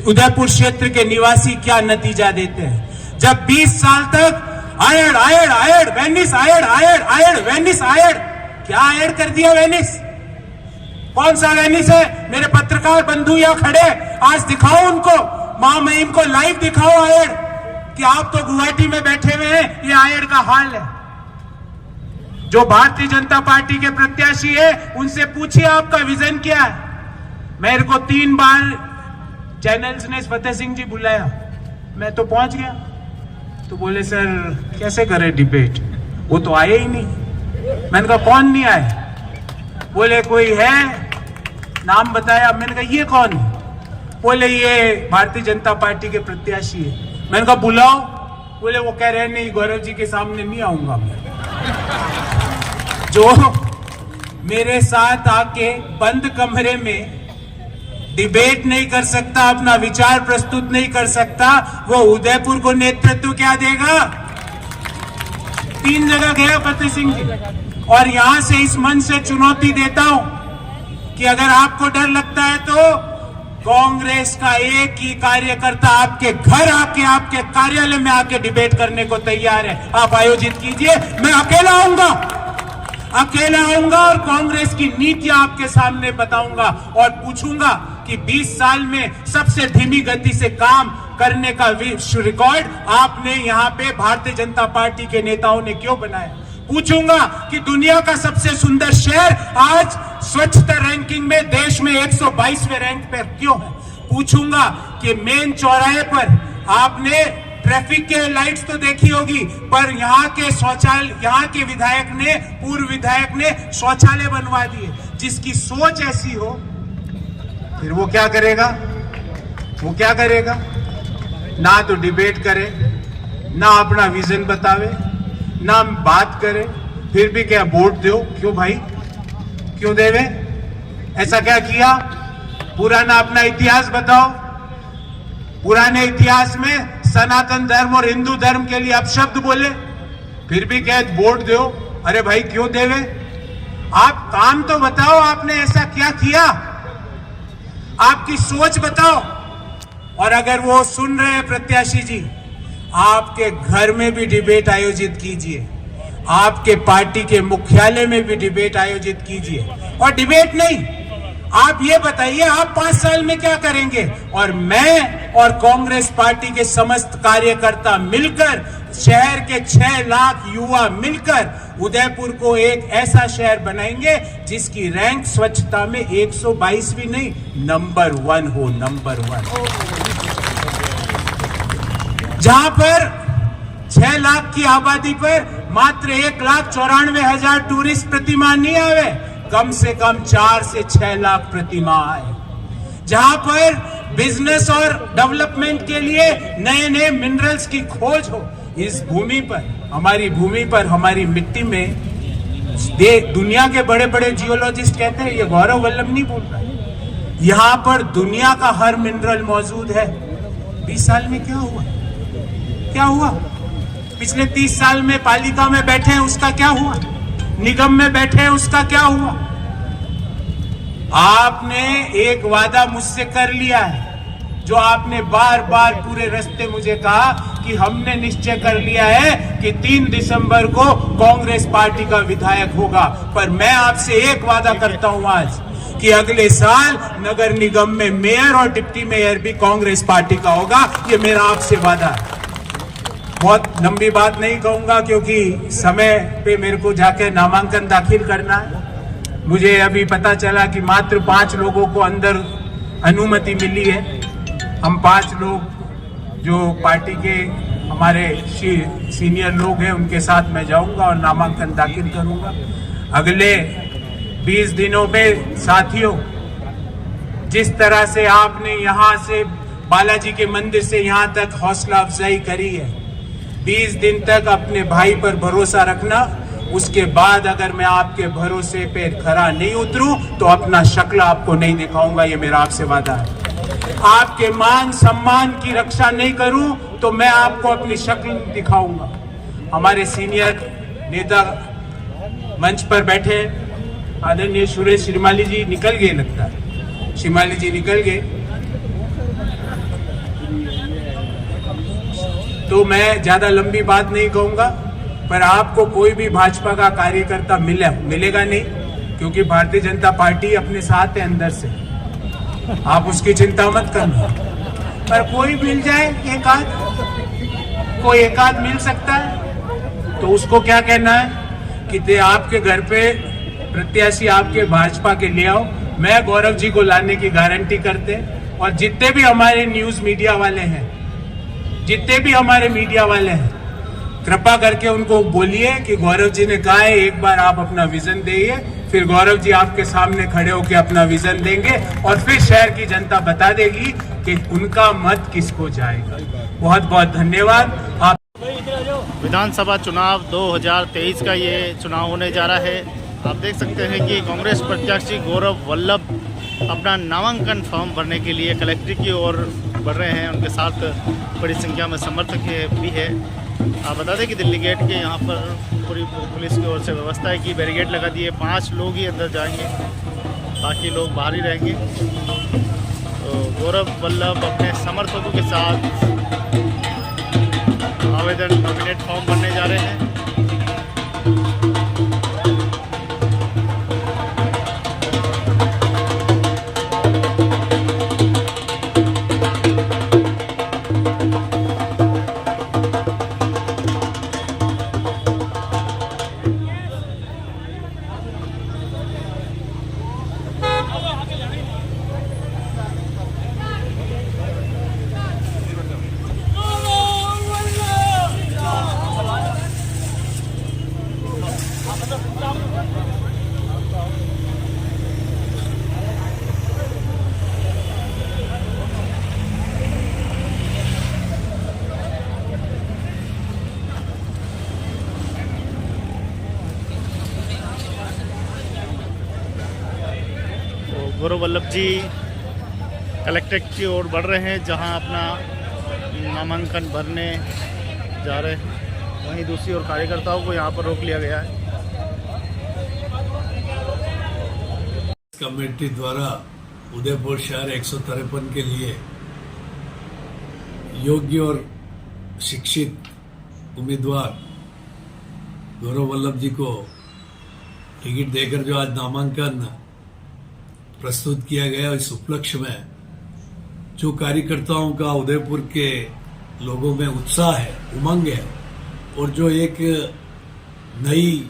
उदयपुर क्षेत्र के निवासी क्या नतीजा देते हैं। जब 20 साल तक आयड़ आयड़ आयड़ वेनिस आयड़ आयड़ आयड़ वेनिस आयड़, क्या आयड़ कर दिया वेनिस? कौन सा वेनिस है? मेरे पत्रकार बंधु यहाँ खड़े, आज दिखाओ उनको, महामहिम को लाइव दिखाओ आयड़, कि आप तो गुवाहाटी में बैठे हुए हैं, ये आयड़ का हाल है। जो भारतीय जनता पार्टी के प्रत्याशी है उनसे पूछिए आपका विजन क्या है। मेरे को 3 बार चैनल्स ने फतेह सिंह जी बुलाया, मैं तो पहुंच गया, तो बोले सर कैसे करें डिबेट, वो तो आए ही नहीं। मैंने कहा कौन नहीं आए? बोले कोई है, नाम बताया। मैंने कहा ये कौन है? बोले ये भारतीय जनता पार्टी के प्रत्याशी है। मैंने कहा बुलाओ। बोले वो कह रहे नहीं, गौरव जी के सामने नहीं आऊंगा मैं। जो मेरे साथ आके बंद कमरे में डिबेट नहीं कर सकता, अपना विचार प्रस्तुत नहीं कर सकता, वो उदयपुर को नेतृत्व क्या देगा? 3 जगह गया फतेह सिंह जी, और यहां से इस मंच से चुनौती देता हूं कि अगर आपको डर लगता है तो कांग्रेस का एक ही कार्यकर्ता आपके घर आके, आपके कार्यालय में आके डिबेट करने को तैयार है। आप आयोजित कीजिए, मैं अकेला आऊंगा और कांग्रेस की नीतियां आपके सामने बताऊंगा और पूछूंगा कि 20 साल में सबसे धीमी गति से काम करने का विश्व रिकॉर्ड आपने यहाँ पे भारतीय जनता पार्टी के नेताओं ने क्यों बनाया। पूछूंगा कि दुनिया का सबसे सुंदर शहर आज स्वच्छता रैंकिंग में देश में 122वें रैंक पर क्यों है। पूछूंगा कि मेन चौराहे पर आपने ट्रैफिक के लाइट्स तो देखी होगी, पर यहाँ के शौचालय, यहाँ के विधायक ने, पूर्व विधायक ने शौचालय बनवा दिए। जिसकी सोच ऐसी हो फिर वो क्या करेगा? वो क्या करेगा? ना तो डिबेट करे, ना अपना विजन बतावे, ना बात करे, फिर भी क्या वोट दो। क्यों भाई, क्यों देवे? ऐसा क्या किया? पुराना अपना इतिहास बताओ। पुराने इतिहास में सनातन धर्म और हिंदू धर्म के लिए अपशब्द बोले, फिर भी क्या वोट दो। अरे भाई क्यों देवे? आप काम तो बताओ, आपने ऐसा क्या किया, आपकी सोच बताओ। और अगर वो सुन रहे हैं प्रत्याशी जी, आपके घर में भी डिबेट आयोजित कीजिए, आपके पार्टी के मुख्यालय में भी डिबेट आयोजित कीजिए। और डिबेट नहीं, आप ये बताइए आप 5 साल में क्या करेंगे। और मैं और कांग्रेस पार्टी के समस्त कार्यकर्ता मिलकर, शहर के 6 लाख युवा मिलकर उदयपुर को एक ऐसा शहर बनाएंगे जिसकी रैंक स्वच्छता में 122वीं नहीं, नंबर 1 हो, नंबर 1। जहां पर 6 लाख की आबादी पर मात्र 1,94,000 टूरिस्ट प्रतिमाह नहीं आवे, कम से कम 4 से 6 लाख प्रतिमाह आए। जहां पर बिजनेस और डेवलपमेंट के लिए नए नए मिनरल्स की खोज हो। इस भूमि पर, हमारी भूमि पर, हमारी मिट्टी में दुनिया के बड़े बड़े जियोलॉजिस्ट कहते हैं, ये गौरव वल्लभ नहीं बोल रहा, यहां पर दुनिया का हर मिनरल मौजूद है। 20 साल में क्या हुआ? क्या हुआ? पिछले 30 साल में पालिका में बैठे हैं, उसका क्या हुआ? निगम में बैठे हैं, उसका क्या हुआ? आपने एक वादा मुझसे कर लिया है, जो आपने बार बार पूरे रास्ते मुझे कहा कि हमने निश्चय कर लिया है कि 3 दिसंबर को कांग्रेस पार्टी का विधायक होगा। पर मैं आपसे एक वादा करता हूं आज कि अगले साल नगर निगम में मेयर और डिप्टी मेयर भी कांग्रेस पार्टी का होगा। ये मेरा आपसे वादा है। बहुत लंबी बात नहीं कहूंगा क्योंकि समय पे मेरे को जाकर नामांकन दाखिल करना है। मुझे अभी पता चला कि मात्र 5 लोगों को अंदर अनुमति मिली है। हम 5 लोग जो पार्टी के हमारे सीनियर लोग हैं उनके साथ मैं जाऊंगा और नामांकन दाखिल करूंगा। अगले 20 दिनों में साथियों, जिस तरह से आपने यहां से बालाजी के मंदिर से यहां तक हौसला अफजाई करी है, 20 दिन तक अपने भाई पर भरोसा रखना। उसके बाद अगर मैं आपके भरोसे पे खरा नहीं उतरूं तो अपना शक्ल आपको नहीं दिखाऊंगा, ये मेरा आपसे वादा है। आपके मान सम्मान की रक्षा नहीं करूं तो मैं आपको अपनी शक्ल दिखाऊंगा। हमारे सीनियर नेता मंच पर बैठे आदरणीय सुरेश श्रीमाली जी निकल गए, लगता है श्रीमाली जी निकल गए, तो मैं ज्यादा लंबी बात नहीं कहूंगा। पर आपको कोई भी भाजपा का कार्यकर्ता मिलेगा नहीं, क्योंकि भारतीय जनता पार्टी अपने साथ है अंदर से, आप उसकी चिंता मत करना। पर कोई मिल जाए, कोई एक आध मिल सकता है, तो उसको क्या कहना है कि ते आपके घर पे प्रत्याशी आपके भाजपा के ले आओ, मैं गौरव जी को लाने की गारंटी करते। और जितने भी हमारे न्यूज मीडिया वाले हैं, कृपा करके उनको बोलिए कि गौरव जी ने कहा है एक बार आप अपना विजन दीजिए, फिर गौरव जी आपके सामने खड़े होकर अपना विजन देंगे और फिर शहर की जनता बता देगी कि उनका मत किसको जाएगा। बहुत बहुत धन्यवाद। आप विधानसभा चुनाव 2023 का ये चुनाव होने जा रहा है। आप देख सकते हैं कि कांग्रेस प्रत्याशी गौरव वल्लभ अपना नामांकन फॉर्म भरने के लिए कलेक्ट्रेट की ओर बढ़ रहे हैं। उनके साथ बड़ी संख्या में समर्थक भी है। आप बता दें कि दिल्ली गेट के यहाँ पर पूरी पुलिस की ओर से व्यवस्था है कि बैरिकेड लगा दिए, 5 लोग ही अंदर जाएंगे, बाकी लोग बाहर ही रहेंगे। तो गौरव वल्लभ अपने समर्थकों के साथ आवेदन नॉमिनेट फॉर्म भरने जा रहे हैं। गौरव वल्लभ जी कलेक्ट्रेट की ओर बढ़ रहे हैं, जहां अपना नामांकन भरने जा रहे हैं। वहीं दूसरी ओर कार्यकर्ताओं को यहां पर रोक लिया गया है। कमेटी द्वारा उदयपुर शहर 153 के लिए योग्य और शिक्षित उम्मीदवार गौरव वल्लभ जी को टिकट देकर जो आज नामांकन प्रस्तुत किया गया, इस उपलक्ष्य में जो कार्यकर्ताओं का उदयपुर के लोगों में उत्साह है, उमंग है, और जो एक नई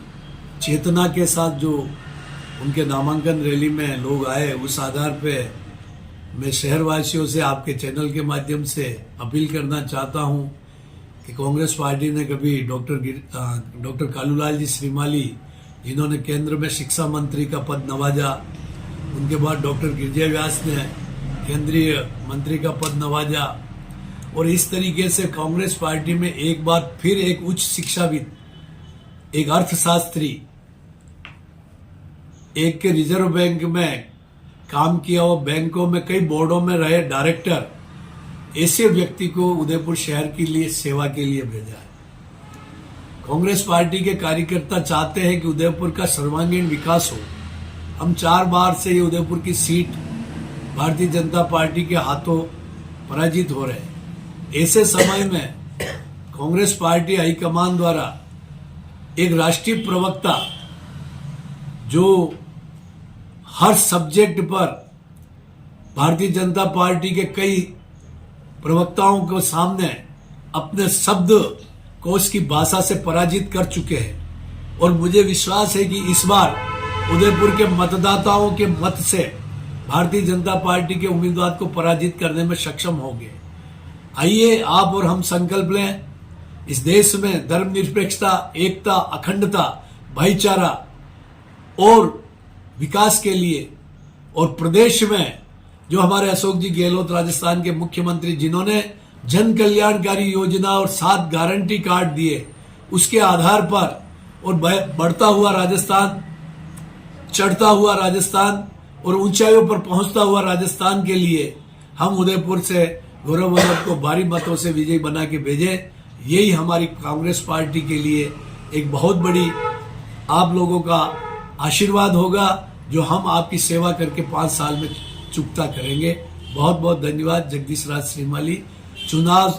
चेतना के साथ जो उनके नामांकन रैली में लोग आए, उस आधार पे मैं शहरवासियों से आपके चैनल के माध्यम से अपील करना चाहता हूं कि कांग्रेस पार्टी ने कभी डॉक्टर कालूलाल जी श्रीमाली, जिन्होंने केंद्र में शिक्षा मंत्री का पद नवाजा, उनके बाद डॉक्टर गिरिजा व्यास ने केंद्रीय मंत्री का पद नवाजा, और इस तरीके से कांग्रेस पार्टी में एक बार फिर एक उच्च शिक्षाविद, एक अर्थशास्त्री, एक के रिजर्व बैंक में काम किया हुआ, बैंकों में कई बोर्डों में रहे डायरेक्टर, ऐसे व्यक्ति को उदयपुर शहर के लिए सेवा के लिए भेजा है। कांग्रेस पार्टी के कार्यकर्ता चाहते हैं कि उदयपुर का सर्वांगीण विकास हो। हम 4 बार से ये उदयपुर की सीट भारतीय जनता पार्टी के हाथों पराजित हो रहे हैं। ऐसे समय में कांग्रेस पार्टी हाईकमान द्वारा एक राष्ट्रीय प्रवक्ता जो हर सब्जेक्ट पर भारतीय जनता पार्टी के कई प्रवक्ताओं के सामने अपने शब्द कोश की भाषा से पराजित कर चुके हैं, और मुझे विश्वास है कि इस बार उदयपुर के मतदाताओं के मत से भारतीय जनता पार्टी के उम्मीदवार को पराजित करने में सक्षम होंगे। आइए आप और हम संकल्प लें, इस देश में धर्मनिरपेक्षता, एकता, अखंडता, भाईचारा और विकास के लिए, और प्रदेश में जो हमारे अशोक जी गहलोत राजस्थान के मुख्यमंत्री, जिन्होंने जन कल्याणकारी योजना और 7 गारंटी कार्ड दिए, उसके आधार पर और बढ़ता हुआ राजस्थान, चढ़ता हुआ राजस्थान और ऊंचाइयों पर पहुंचता हुआ राजस्थान के लिए हम उदयपुर से गौरव वल्लभ को भारी मतों से विजयी बना के भेजे। यही हमारी कांग्रेस पार्टी के लिए एक बहुत बड़ी आप लोगों का आशीर्वाद होगा जो हम आपकी सेवा करके 5 साल में चुकता करेंगे। बहुत बहुत धन्यवाद। जगदीश राज श्रीमाली, चुनाव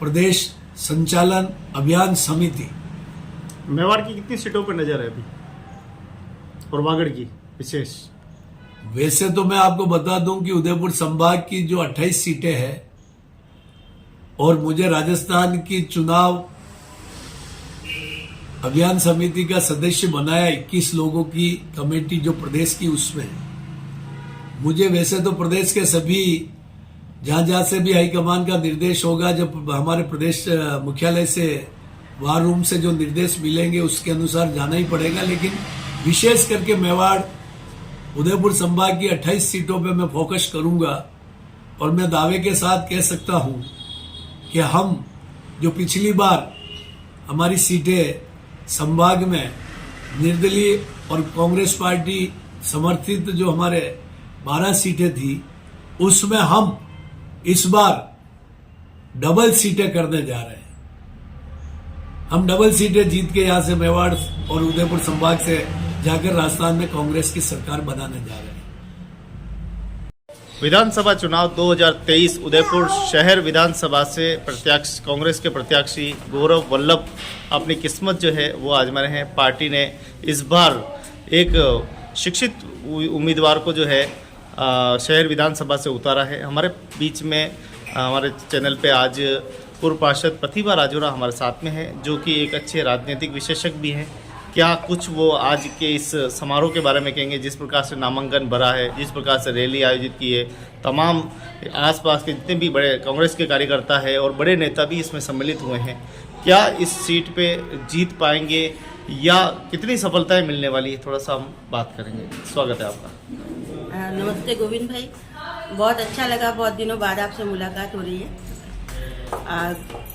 प्रदेश संचालन अभियान समिति। मेवाड़ की कितनी सीटों पर नजर है अभी और वागड़ की विशेष? वैसे तो मैं आपको बता दूं कि उदयपुर संभाग की जो 28 सीटें हैं और मुझे राजस्थान की चुनाव अभियान समिति का सदस्य बनाया 21 लोगों की कमेटी जो प्रदेश की, उसमें मुझे वैसे तो प्रदेश के सभी जहां से भी हाईकमान का निर्देश होगा, जब हमारे प्रदेश मुख्यालय से वार रूम से जो निर्देश मिलेंगे उसके अनुसार जाना ही पड़ेगा। लेकिन विशेष करके मेवाड़ उदयपुर संभाग की 28 सीटों पे मैं फोकस करूंगा और मैं दावे के साथ कह सकता हूं कि हम जो पिछली बार हमारी सीटें संभाग में निर्दलीय और कांग्रेस पार्टी समर्थित जो हमारे 12 सीटें थी, उसमें हम इस बार डबल सीटें करने जा रहे हैं। हम डबल सीटें जीत के यहां से मेवाड़ और उदयपुर संभाग से जाकर राजस्थान में कांग्रेस की सरकार बनाने जा रहे हैं। विधानसभा चुनाव 2023 उदयपुर शहर विधानसभा से प्रत्याशी कांग्रेस के प्रत्याशी गौरव वल्लभ अपनी किस्मत जो है वो आजमा रहे हैं। पार्टी ने इस बार एक शिक्षित उम्मीदवार को जो है शहर विधानसभा से उतारा है। हमारे बीच में हमारे चैनल पे आज पूर्व पार्षद प्रतिभा राजोरा हमारे साथ में है, जो कि एक अच्छे राजनीतिक विशेषज्ञ भी हैं। क्या कुछ वो आज के इस समारोह के बारे में कहेंगे, जिस प्रकार से नामांकन भरा है, जिस प्रकार से रैली आयोजित की है, तमाम आसपास के जितने भी बड़े कांग्रेस के कार्यकर्ता है और बड़े नेता भी इसमें सम्मिलित हुए हैं। क्या इस सीट पे जीत पाएंगे या कितनी सफलताएं मिलने वाली है, थोड़ा सा हम बात करेंगे। स्वागत है आपका। नमस्ते गोविंद भाई, बहुत अच्छा लगा, बहुत दिनों बाद आपसे मुलाकात हो रही है।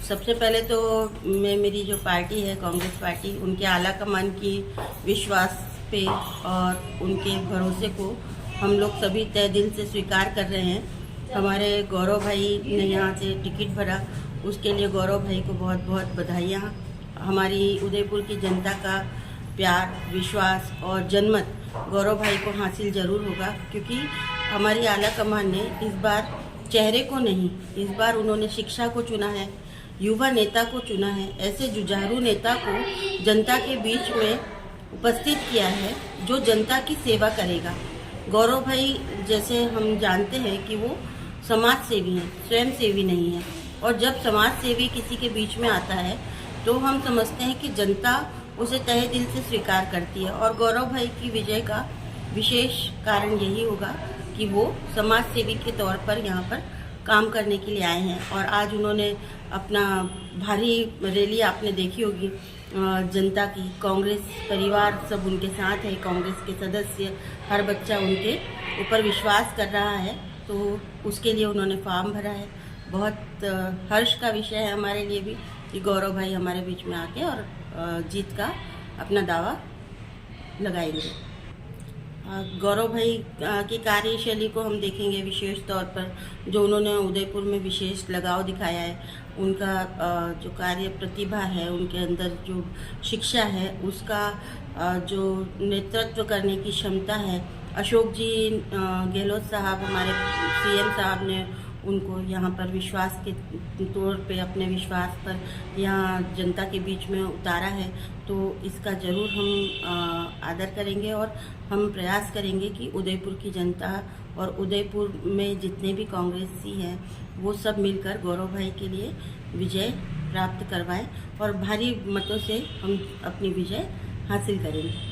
सबसे पहले तो मैं मेरी जो पार्टी है कांग्रेस पार्टी, उनके आला कमान की विश्वास पे और उनके भरोसे को हम लोग सभी तय दिल से स्वीकार कर रहे हैं। हमारे गौरव भाई ने यहाँ से टिकट भरा, उसके लिए गौरव भाई को बहुत बहुत बधाइयाँ। हमारी उदयपुर की जनता का प्यार, विश्वास और जनमत गौरव भाई को हासिल जरूर होगा, क्योंकि हमारी आला कमान ने इस बार चेहरे को नहीं, इस बार उन्होंने शिक्षा को चुना है, युवा नेता को चुना है, ऐसे जुझारू नेता को जनता के बीच में उपस्थित किया है जो जनता की सेवा करेगा। गौरव भाई जैसे हम जानते हैं कि वो समाज सेवी हैं, स्वयं सेवी नहीं है, और जब समाज सेवी किसी के बीच में आता है तो हम समझते हैं कि जनता उसे तहे दिल से स्वीकार करती है। और गौरव भाई की विजय का विशेष कारण यही होगा कि वो समाज सेवी के तौर पर यहाँ पर काम करने के लिए आए हैं। और आज उन्होंने अपना भारी रैली आपने देखी होगी जनता की, कांग्रेस परिवार सब उनके साथ है, कांग्रेस के सदस्य, हर बच्चा उनके ऊपर विश्वास कर रहा है, तो उसके लिए उन्होंने फॉर्म भरा है। बहुत हर्ष का विषय है हमारे लिए भी कि गौरव भाई हमारे बीच में आके और जीत का अपना दावा लगाएंगे। गौरव भाई की कार्यशैली को हम देखेंगे विशेष तौर पर, जो उन्होंने उदयपुर में विशेष लगाव दिखाया है, उनका जो कार्य प्रतिभा है, उनके अंदर जो शिक्षा है, उसका जो नेतृत्व करने की क्षमता है। अशोक जी गहलोत साहब, हमारे सीएम साहब ने उनको यहाँ पर विश्वास के तौर पे, अपने विश्वास पर यहाँ जनता के बीच में उतारा है, तो इसका ज़रूर हम आदर करेंगे और हम प्रयास करेंगे कि उदयपुर की जनता और उदयपुर में जितने भी कांग्रेसी हैं वो सब मिलकर गौरव भाई के लिए विजय प्राप्त करवाएं और भारी मतों से हम अपनी विजय हासिल करेंगे।